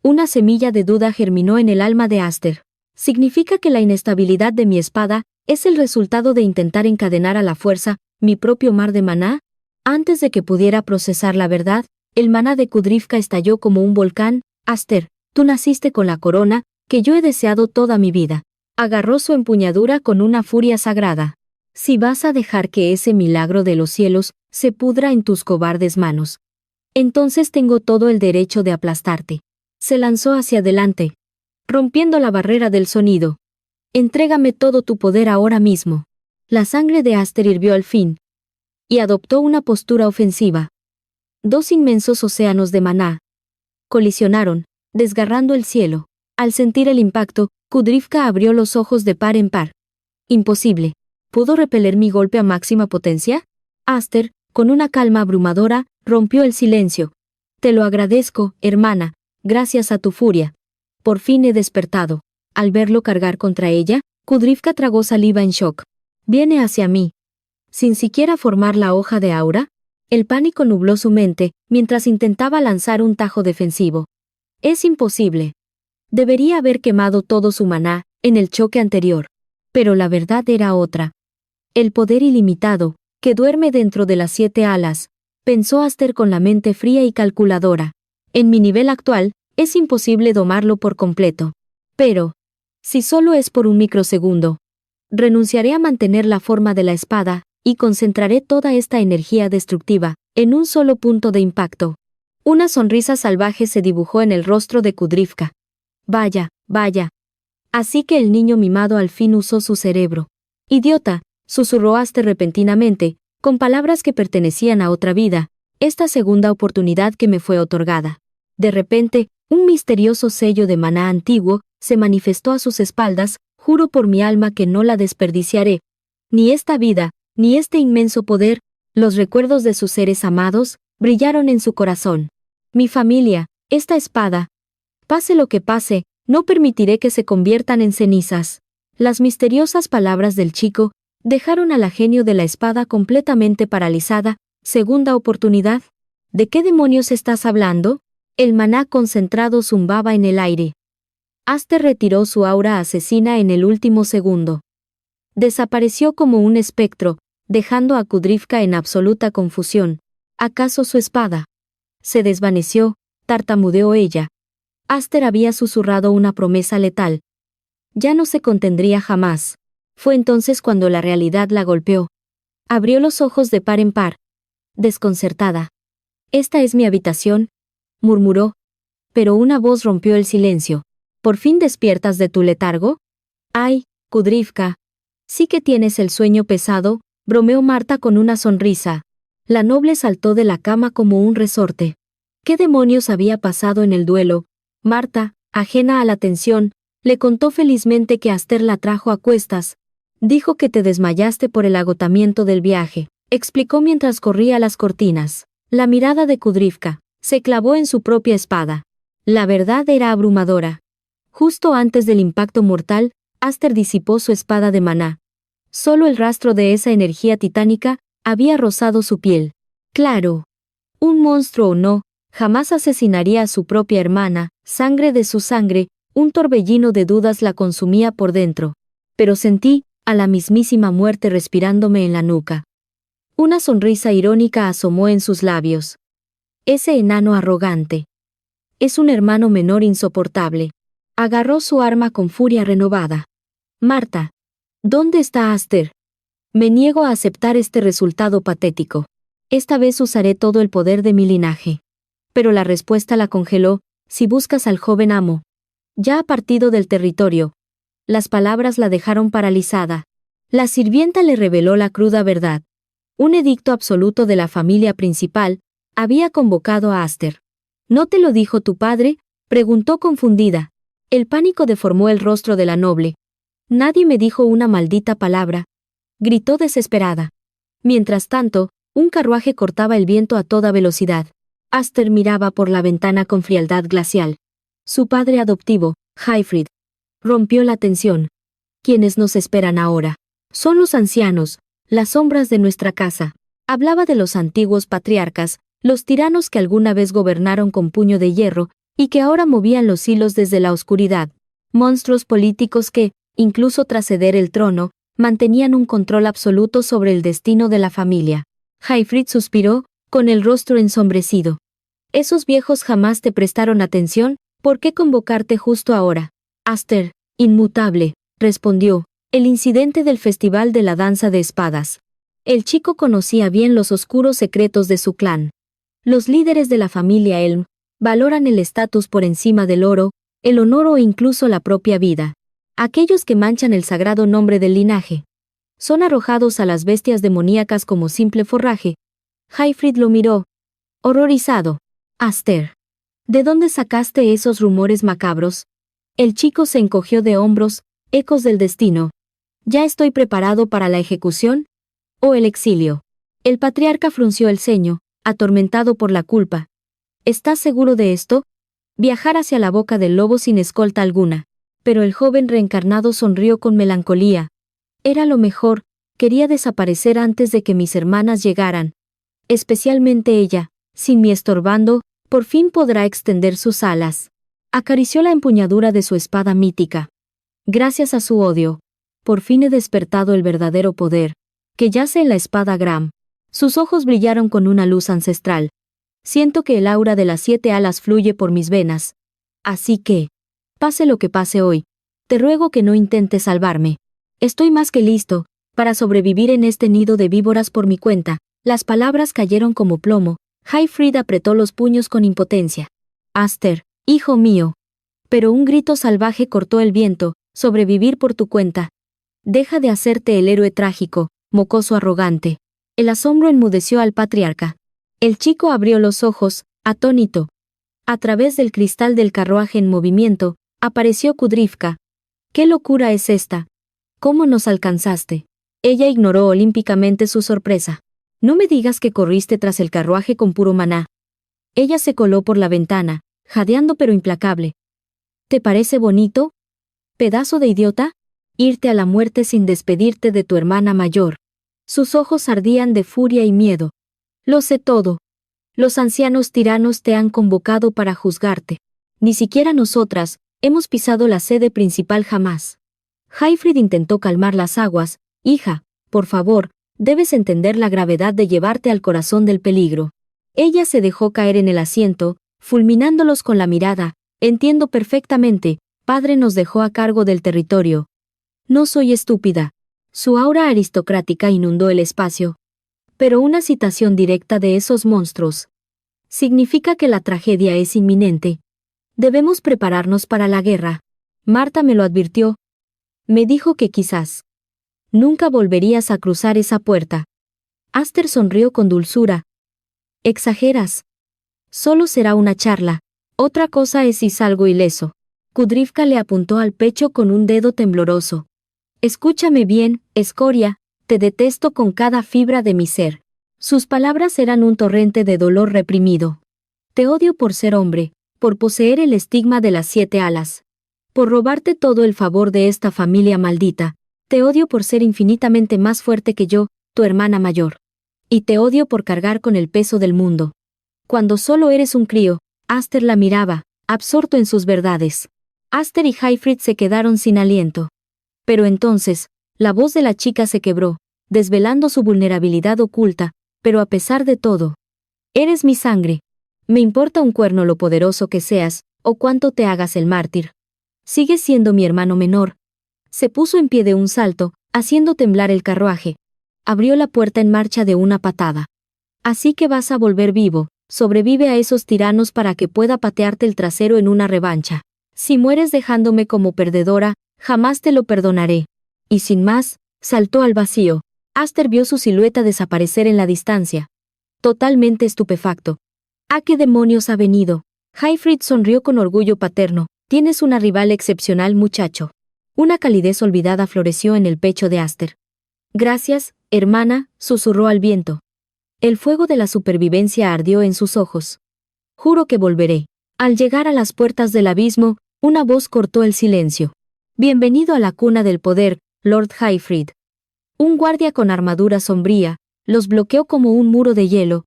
Una semilla de duda germinó en el alma de Aster. ¿Significa que la inestabilidad de mi espada es el resultado de intentar encadenar a la fuerza mi propio mar de maná? Antes de que pudiera procesar la verdad, el maná de Kudrivka estalló como un volcán. Aster, tú naciste con la corona que yo he deseado toda mi vida. Agarró su empuñadura con una furia sagrada. Si vas a dejar que ese milagro de los cielos se pudra en tus cobardes manos, entonces tengo todo el derecho de aplastarte. Se lanzó hacia adelante, rompiendo la barrera del sonido. Entrégame todo tu poder ahora mismo. La sangre de Aster hirvió al fin, y adoptó una postura ofensiva. 2 inmensos océanos de maná colisionaron, desgarrando el cielo. Al sentir el impacto, Kudrivka abrió los ojos de par en par. Imposible. ¿Pudo repeler mi golpe a máxima potencia? Aster, con una calma abrumadora, rompió el silencio. Te lo agradezco, hermana, gracias a tu furia. Por fin he despertado. Al verlo cargar contra ella, Kudrivka tragó saliva en shock. Viene hacia mí. Sin siquiera formar la hoja de aura, el pánico nubló su mente, mientras intentaba lanzar un tajo defensivo. Es imposible. Debería haber quemado todo su maná en el choque anterior. Pero la verdad era otra. El poder ilimitado, que duerme dentro de las 7 alas, pensó Aster con la mente fría y calculadora. En mi nivel actual, es imposible domarlo por completo. Pero, si solo es por un microsegundo, renunciaré a mantener la forma de la espada, y concentraré toda esta energía destructiva en un solo punto de impacto. Una sonrisa salvaje se dibujó en el rostro de Kudrivka. Vaya, vaya. Así que el niño mimado al fin usó su cerebro. Idiota, susurró Aster repentinamente, con palabras que pertenecían a otra vida, esta segunda oportunidad que me fue otorgada. De repente, un misterioso sello de maná antiguo se manifestó a sus espaldas. Juro por mi alma que no la desperdiciaré. Ni esta vida, ni este inmenso poder. Los recuerdos de sus seres amados brillaron en su corazón. Mi familia, esta espada. Pase lo que pase, no permitiré que se conviertan en cenizas. Las misteriosas palabras del chico dejaron a la genio de la espada completamente paralizada. Segunda oportunidad. ¿De qué demonios estás hablando? El maná concentrado zumbaba en el aire. Aster retiró su aura asesina en el último segundo. Desapareció como un espectro, dejando a Kudrivka en absoluta confusión. ¿Acaso su espada? Se desvaneció, tartamudeó ella. Aster había susurrado una promesa letal. Ya no se contendría jamás. Fue entonces cuando la realidad la golpeó. Abrió los ojos de par en par. Desconcertada. «Esta es mi habitación», murmuró. Pero una voz rompió el silencio. ¿Por fin despiertas de tu letargo? Ay, Kudrivka. Sí que tienes el sueño pesado, bromeó Marta con una sonrisa. La noble saltó de la cama como un resorte. ¿Qué demonios había pasado en el duelo? Marta, ajena a la tensión, le contó felizmente que Aster la trajo a cuestas. Dijo que te desmayaste por el agotamiento del viaje, explicó mientras corría las cortinas. La mirada de Kudrivka se clavó en su propia espada. La verdad era abrumadora. Justo antes del impacto mortal, Aster disipó su espada de maná. Solo el rastro de esa energía titánica había rozado su piel. Claro. Un monstruo o no, jamás asesinaría a su propia hermana, sangre de su sangre, un torbellino de dudas la consumía por dentro. Pero sentí a la mismísima muerte respirándome en la nuca. Una sonrisa irónica asomó en sus labios. Ese enano arrogante. Es un hermano menor insoportable. Agarró su arma con furia renovada. Marta. ¿Dónde está Aster? Me niego a aceptar este resultado patético. Esta vez usaré todo el poder de mi linaje. Pero la respuesta la congeló: si buscas al joven amo. Ya ha partido del territorio. Las palabras la dejaron paralizada. La sirvienta le reveló la cruda verdad. Un edicto absoluto de la familia principal había convocado a Aster. ¿No te lo dijo tu padre?, preguntó confundida. El pánico deformó el rostro de la noble. Nadie me dijo una maldita palabra, gritó desesperada. Mientras tanto, un carruaje cortaba el viento a toda velocidad. Aster miraba por la ventana con frialdad glacial. Su padre adoptivo, Haifrid, rompió la tensión. ¿Quiénes nos esperan ahora? Son los ancianos, las sombras de nuestra casa. Hablaba de los antiguos patriarcas, los tiranos que alguna vez gobernaron con puño de hierro y que ahora movían los hilos desde la oscuridad. Monstruos políticos que, incluso tras ceder el trono, mantenían un control absoluto sobre el destino de la familia. Haifrid suspiró, con el rostro ensombrecido. Esos viejos jamás te prestaron atención, ¿por qué convocarte justo ahora? Aster, inmutable, respondió, el incidente del festival de la danza de espadas. El chico conocía bien los oscuros secretos de su clan. Los líderes de la familia Elm valoran el estatus por encima del oro, el honor o incluso la propia vida. Aquellos que manchan el sagrado nombre del linaje son arrojados a las bestias demoníacas como simple forraje. Haifrid lo miró, horrorizado. Aster, ¿de dónde sacaste esos rumores macabros? El chico se encogió de hombros, ecos del destino. ¿Ya estoy preparado para la ejecución? ¿O el exilio? El patriarca frunció el ceño, atormentado por la culpa. ¿Estás seguro de esto? Viajar hacia la boca del lobo sin escolta alguna. Pero el joven reencarnado sonrió con melancolía. Era lo mejor, quería desaparecer antes de que mis hermanas llegaran. Especialmente ella, sin mí estorbando, por fin podrá extender sus alas. Acarició la empuñadura de su espada mítica. Gracias a su odio, por fin he despertado el verdadero poder, que yace en la espada Gram. Sus ojos brillaron con una luz ancestral. Siento que el aura de las 7 alas fluye por mis venas. Así que, pase lo que pase hoy, te ruego que no intentes salvarme. Estoy más que listo para sobrevivir en este nido de víboras por mi cuenta. Las palabras cayeron como plomo. Haifrid apretó los puños con impotencia. Aster, hijo mío. Pero un grito salvaje cortó el viento. Sobrevivir por tu cuenta. Deja de hacerte el héroe trágico, mocoso arrogante. El asombro enmudeció al patriarca. El chico abrió los ojos, atónito. A través del cristal del carruaje en movimiento, apareció Kudrivka. ¿Qué locura es esta? ¿Cómo nos alcanzaste? Ella ignoró olímpicamente su sorpresa. No me digas que corriste tras el carruaje con puro maná. Ella se coló por la ventana, jadeando pero implacable. ¿Te parece bonito? ¿Pedazo de idiota? Irte a la muerte sin despedirte de tu hermana mayor. Sus ojos ardían de furia y miedo. Lo sé todo. Los ancianos tiranos te han convocado para juzgarte. Ni siquiera nosotras hemos pisado la sede principal jamás. Haifrid intentó calmar las aguas. Hija, por favor, debes entender la gravedad de llevarte al corazón del peligro. Ella se dejó caer en el asiento, fulminándolos con la mirada. Entiendo perfectamente, padre nos dejó a cargo del territorio. No soy estúpida. Su aura aristocrática inundó el espacio. Pero una citación directa de esos monstruos significa que la tragedia es inminente. Debemos prepararnos para la guerra. Marta me lo advirtió. Me dijo que quizás nunca volverías a cruzar esa puerta. Aster sonrió con dulzura. Exageras. Solo será una charla. Otra cosa es si salgo ileso. Kudrivka le apuntó al pecho con un dedo tembloroso. Escúchame bien, escoria, te detesto con cada fibra de mi ser. Sus palabras eran un torrente de dolor reprimido. Te odio por ser hombre, por poseer el estigma de las 7 alas. Por robarte todo el favor de esta familia maldita. Te odio por ser infinitamente más fuerte que yo, tu hermana mayor. Y te odio por cargar con el peso del mundo. Cuando solo eres un crío, Aster la miraba, absorto en sus verdades. Aster y Hyfryd se quedaron sin aliento. Pero entonces, la voz de la chica se quebró, desvelando su vulnerabilidad oculta, pero a pesar de todo. Eres mi sangre. Me importa un cuerno lo poderoso que seas, o cuánto te hagas el mártir. Sigues siendo mi hermano menor. Se puso en pie de un salto, haciendo temblar el carruaje. Abrió la puerta en marcha de una patada. Así que vas a volver vivo, sobrevive a esos tiranos para que pueda patearte el trasero en una revancha. Si mueres dejándome como perdedora, jamás te lo perdonaré. Y sin más, saltó al vacío. Aster vio su silueta desaparecer en la distancia. Totalmente estupefacto. ¿A qué demonios ha venido? Hyfryd sonrió con orgullo paterno. Tienes una rival excepcional, muchacho. Una calidez olvidada floreció en el pecho de Aster. Gracias, hermana, susurró al viento. El fuego de la supervivencia ardió en sus ojos. Juro que volveré. Al llegar a las puertas del abismo, una voz cortó el silencio. Bienvenido a la cuna del poder, Lord Hyfryd. Un guardia con armadura sombría los bloqueó como un muro de hielo.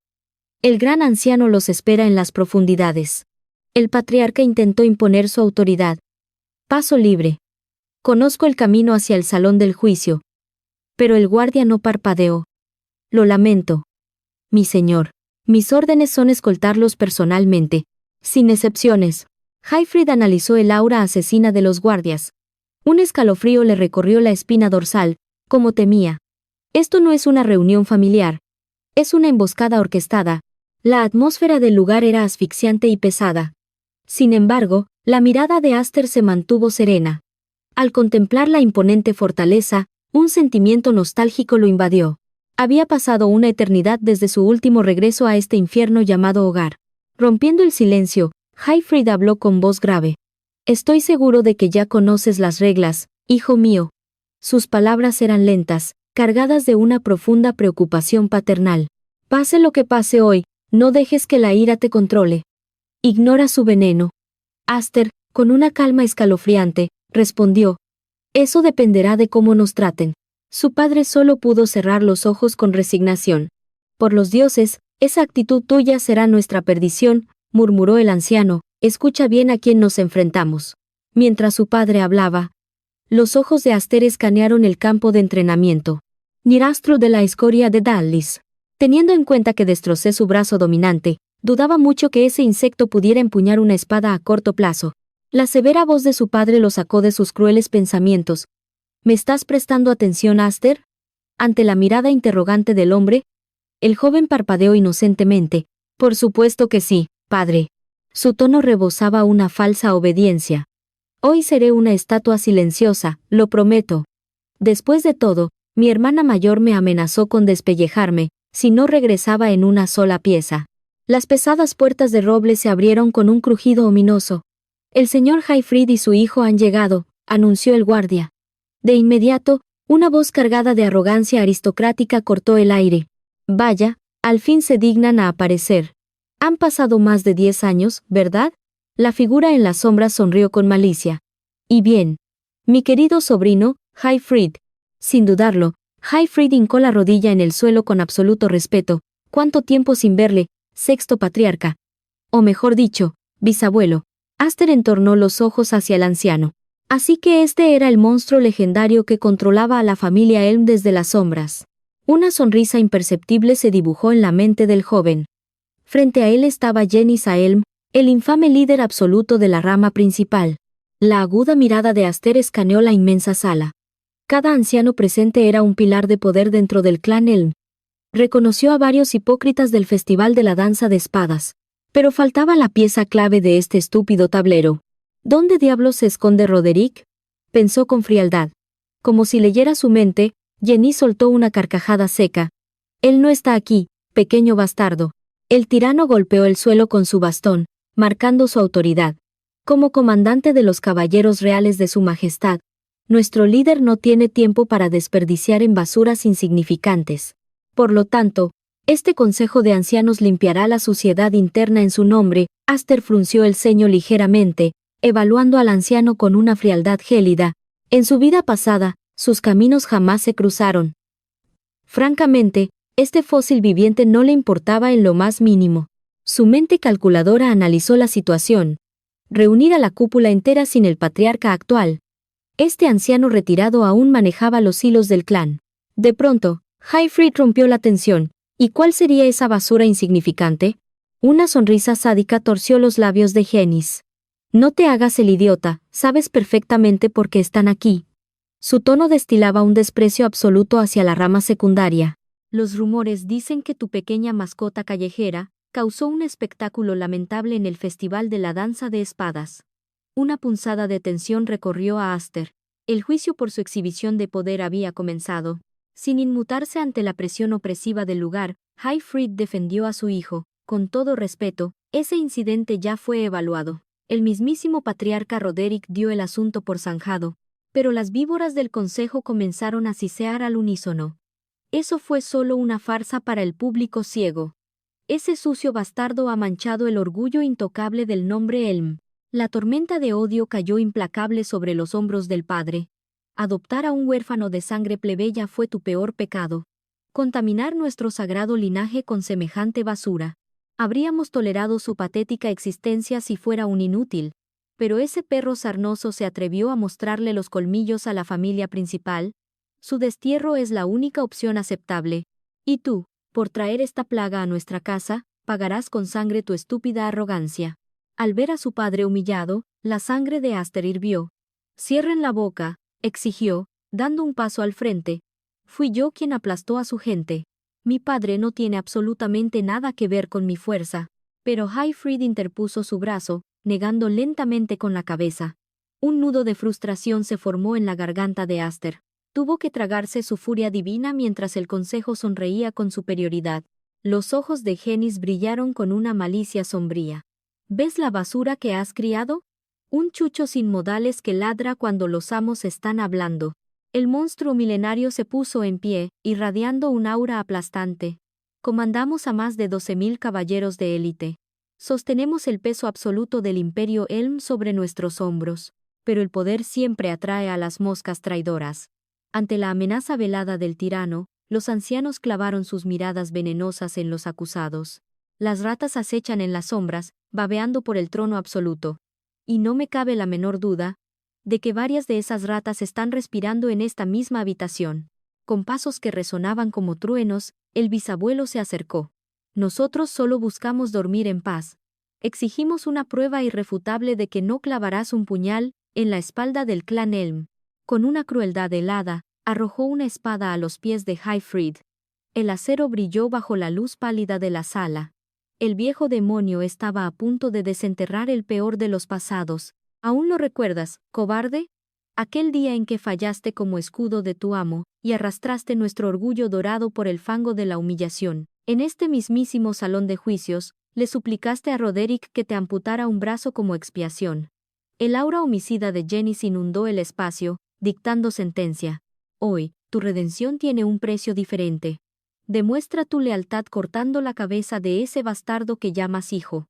El gran anciano los espera en las profundidades. El patriarca intentó imponer su autoridad. Paso libre. Conozco el camino hacia el salón del juicio. Pero el guardia no parpadeó. Lo lamento. Mi señor. Mis órdenes son escoltarlos personalmente. Sin excepciones. Hyfryd analizó el aura asesina de los guardias. Un escalofrío le recorrió la espina dorsal, como temía. Esto no es una reunión familiar. Es una emboscada orquestada. La atmósfera del lugar era asfixiante y pesada. Sin embargo, la mirada de Aster se mantuvo serena. Al contemplar la imponente fortaleza, un sentimiento nostálgico lo invadió. Había pasado una eternidad desde su último regreso a este infierno llamado hogar. Rompiendo el silencio, Hyfryd habló con voz grave. Estoy seguro de que ya conoces las reglas, hijo mío. Sus palabras eran lentas, cargadas de una profunda preocupación paternal. Pase lo que pase hoy, no dejes que la ira te controle. Ignora su veneno. Aster, con una calma escalofriante, respondió. Eso dependerá de cómo nos traten. Su padre solo pudo cerrar los ojos con resignación. Por los dioses, esa actitud tuya será nuestra perdición, murmuró el anciano. Escucha bien a quién nos enfrentamos. Mientras su padre hablaba, los ojos de Aster escanearon el campo de entrenamiento. Nirastro de la escoria de Dallis. Teniendo en cuenta que destrocé su brazo dominante, dudaba mucho que ese insecto pudiera empuñar una espada a corto plazo. La severa voz de su padre lo sacó de sus crueles pensamientos. ¿Me estás prestando atención, Aster? Ante la mirada interrogante del hombre, el joven parpadeó inocentemente. Por supuesto que sí, padre. Su tono rebosaba una falsa obediencia. Hoy seré una estatua silenciosa, lo prometo. Después de todo, mi hermana mayor me amenazó con despellejarme, si no regresaba en una sola pieza. Las pesadas puertas de roble se abrieron con un crujido ominoso. El señor Hyfryd y su hijo han llegado, anunció el guardia. De inmediato, una voz cargada de arrogancia aristocrática cortó el aire. Vaya, al fin se dignan a aparecer. Han pasado más de 10 años, ¿verdad? La figura en las sombras sonrió con malicia. Y bien. Mi querido sobrino, Hyfryd. Sin dudarlo, Hyfryd hincó la rodilla en el suelo con absoluto respeto. ¿Cuánto tiempo sin verle, sexto patriarca? O mejor dicho, bisabuelo. Aster entornó los ojos hacia el anciano. Así que este era el monstruo legendario que controlaba a la familia Elm desde las sombras. Una sonrisa imperceptible se dibujó en la mente del joven. Frente a él estaba Jaenice Elm, el infame líder absoluto de la rama principal. La aguda mirada de Aster escaneó la inmensa sala. Cada anciano presente era un pilar de poder dentro del clan Elm. Reconoció a varios hipócritas del Festival de la Danza de Espadas. Pero faltaba la pieza clave de este estúpido tablero. ¿Dónde diablos se esconde Roderick? Pensó con frialdad. Como si leyera su mente, Jaenice soltó una carcajada seca. Él no está aquí, pequeño bastardo. El tirano golpeó el suelo con su bastón, marcando su autoridad. Como comandante de los caballeros reales de su majestad, nuestro líder no tiene tiempo para desperdiciar en basuras insignificantes. Por lo tanto, este consejo de ancianos limpiará la suciedad interna en su nombre. Aster frunció el ceño ligeramente, evaluando al anciano con una frialdad gélida. En su vida pasada, Sus caminos jamás se cruzaron. Francamente, este fósil viviente no le importaba en lo más mínimo. Su mente calculadora analizó la situación. Reunir a la cúpula entera sin el patriarca actual. Este anciano retirado aún manejaba los hilos del clan. De pronto, Highfried rompió la tensión. ¿Y cuál sería esa basura insignificante? Una sonrisa sádica torció los labios de Genis. No te hagas el idiota, sabes perfectamente por qué están aquí. Su tono destilaba un desprecio absoluto hacia la rama secundaria. Los rumores dicen que tu pequeña mascota callejera causó un espectáculo lamentable en el Festival de la Danza de Espadas. Una punzada de tensión recorrió a Aster. El juicio por su exhibición de poder había comenzado. Sin inmutarse ante la presión opresiva del lugar, Highfried defendió a su hijo. Con todo respeto, ese incidente ya fue evaluado. El mismísimo patriarca Roderick dio el asunto por zanjado, pero las víboras del consejo comenzaron a sisear al unísono. Eso fue solo una farsa para el público ciego. Ese sucio bastardo ha manchado el orgullo intocable del nombre Elm. La tormenta de odio cayó implacable sobre los hombros del padre. Adoptar a un huérfano de sangre plebeya fue tu peor pecado. Contaminar nuestro sagrado linaje con semejante basura. Habríamos tolerado su patética existencia si fuera un inútil, pero ese perro sarnoso se atrevió a mostrarle los colmillos a la familia principal. Su destierro es la única opción aceptable. Y tú, por traer esta plaga a nuestra casa, pagarás con sangre tu estúpida arrogancia. Al ver a su padre humillado, la sangre de Aster hirvió. Cierren la boca, exigió, dando un paso al frente. Fui yo quien aplastó a su gente. Mi padre no tiene absolutamente nada que ver con mi fuerza. Pero Highfried interpuso su brazo, negando lentamente con la cabeza. Un nudo de frustración se formó en la garganta de Aster. Tuvo que tragarse su furia divina mientras el consejo sonreía con superioridad. Los ojos de Genis brillaron con una malicia sombría. ¿Ves la basura que has criado? Un chucho sin modales que ladra cuando los amos están hablando. El monstruo milenario se puso en pie, irradiando un aura aplastante. Comandamos a más de 12.000 caballeros de élite. Sostenemos el peso absoluto del Imperio Elm sobre nuestros hombros. Pero el poder siempre atrae a las moscas traidoras. Ante la amenaza velada del tirano, los ancianos clavaron sus miradas venenosas en los acusados. Las ratas acechan en las sombras, babeando por el trono absoluto. Y no me cabe la menor duda de que varias de esas ratas están respirando en esta misma habitación. Con pasos que resonaban como truenos, el bisabuelo se acercó. Nosotros solo buscamos dormir en paz. Exigimos una prueba irrefutable de que no clavarás un puñal en la espalda del clan Elm. Con una crueldad helada, arrojó una espada a los pies de Highfried. El acero brilló bajo la luz pálida de la sala. El viejo demonio estaba a punto de desenterrar el peor de los pasados. ¿Aún lo recuerdas, cobarde? Aquel día en que fallaste como escudo de tu amo, y arrastraste nuestro orgullo dorado por el fango de la humillación. En este mismísimo salón de juicios, le suplicaste a Roderick que te amputara un brazo como expiación. El aura homicida de Genis inundó el espacio, dictando sentencia. Hoy, tu redención tiene un precio diferente. Demuestra tu lealtad cortando la cabeza de ese bastardo que llamas hijo.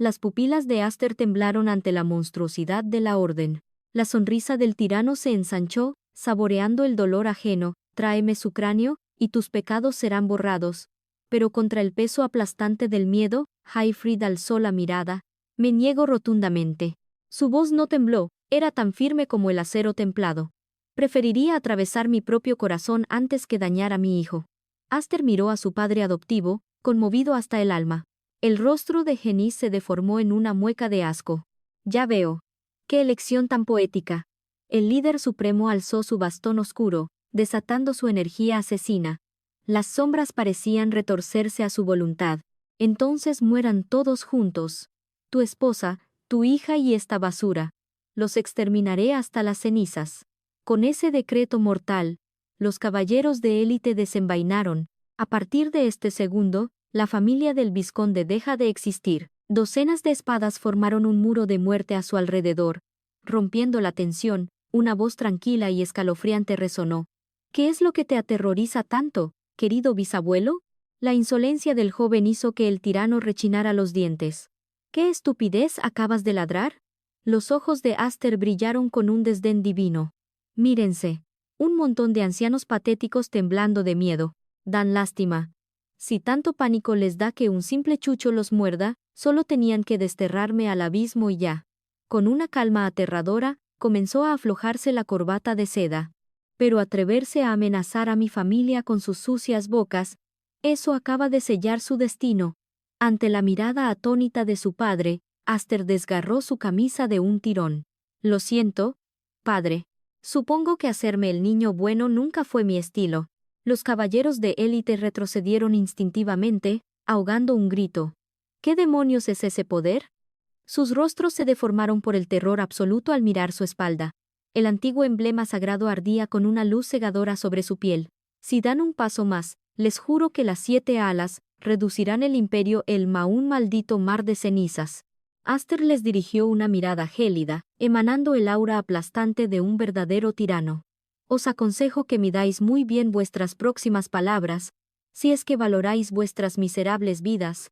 Las pupilas de Aster temblaron ante la monstruosidad de la orden. La sonrisa del tirano se ensanchó, saboreando el dolor ajeno. Tráeme su cráneo, y tus pecados serán borrados. Pero contra el peso aplastante del miedo, Highfried alzó la mirada. Me niego rotundamente. Su voz no tembló, era tan firme como el acero templado. Preferiría atravesar mi propio corazón antes que dañar a mi hijo. Aster miró a su padre adoptivo, conmovido hasta el alma. El rostro de Genis se deformó en una mueca de asco. Ya veo. ¡Qué elección tan poética! El líder supremo alzó su bastón oscuro, desatando su energía asesina. Las sombras parecían retorcerse a su voluntad. Entonces mueran todos juntos. Tu esposa, tu hija y esta basura. Los exterminaré hasta las cenizas. Con ese decreto mortal, los caballeros de élite desenvainaron. A partir de este segundo, la familia del vizconde deja de existir. Docenas de espadas formaron un muro de muerte a su alrededor. Rompiendo la tensión, una voz tranquila y escalofriante resonó. ¿Qué es lo que te aterroriza tanto, querido bisabuelo? La insolencia del joven hizo que el tirano rechinara los dientes. ¿Qué estupidez acabas de ladrar? Los ojos de Aster brillaron con un desdén divino. Mírense. Un montón de ancianos patéticos temblando de miedo. Dan lástima. Si tanto pánico les da que un simple chucho los muerda, solo tenían que desterrarme al abismo y ya. Con una calma aterradora, comenzó a aflojarse la corbata de seda. Pero atreverse a amenazar a mi familia con sus sucias bocas, eso acaba de sellar su destino. Ante la mirada atónita de su padre, Aster desgarró su camisa de un tirón. Lo siento, padre. Supongo que hacerme el niño bueno nunca fue mi estilo. Los caballeros de élite retrocedieron instintivamente, ahogando un grito. ¿Qué demonios es ese poder? Sus rostros se deformaron por el terror absoluto al mirar su espalda. El antiguo emblema sagrado ardía con una luz cegadora sobre su piel. Si dan un paso más, les juro que las 7 alas reducirán el imperio Elma a un maldito mar de cenizas. Aster les dirigió una mirada gélida, emanando el aura aplastante de un verdadero tirano. Os aconsejo que midáis muy bien vuestras próximas palabras, si es que valoráis vuestras miserables vidas,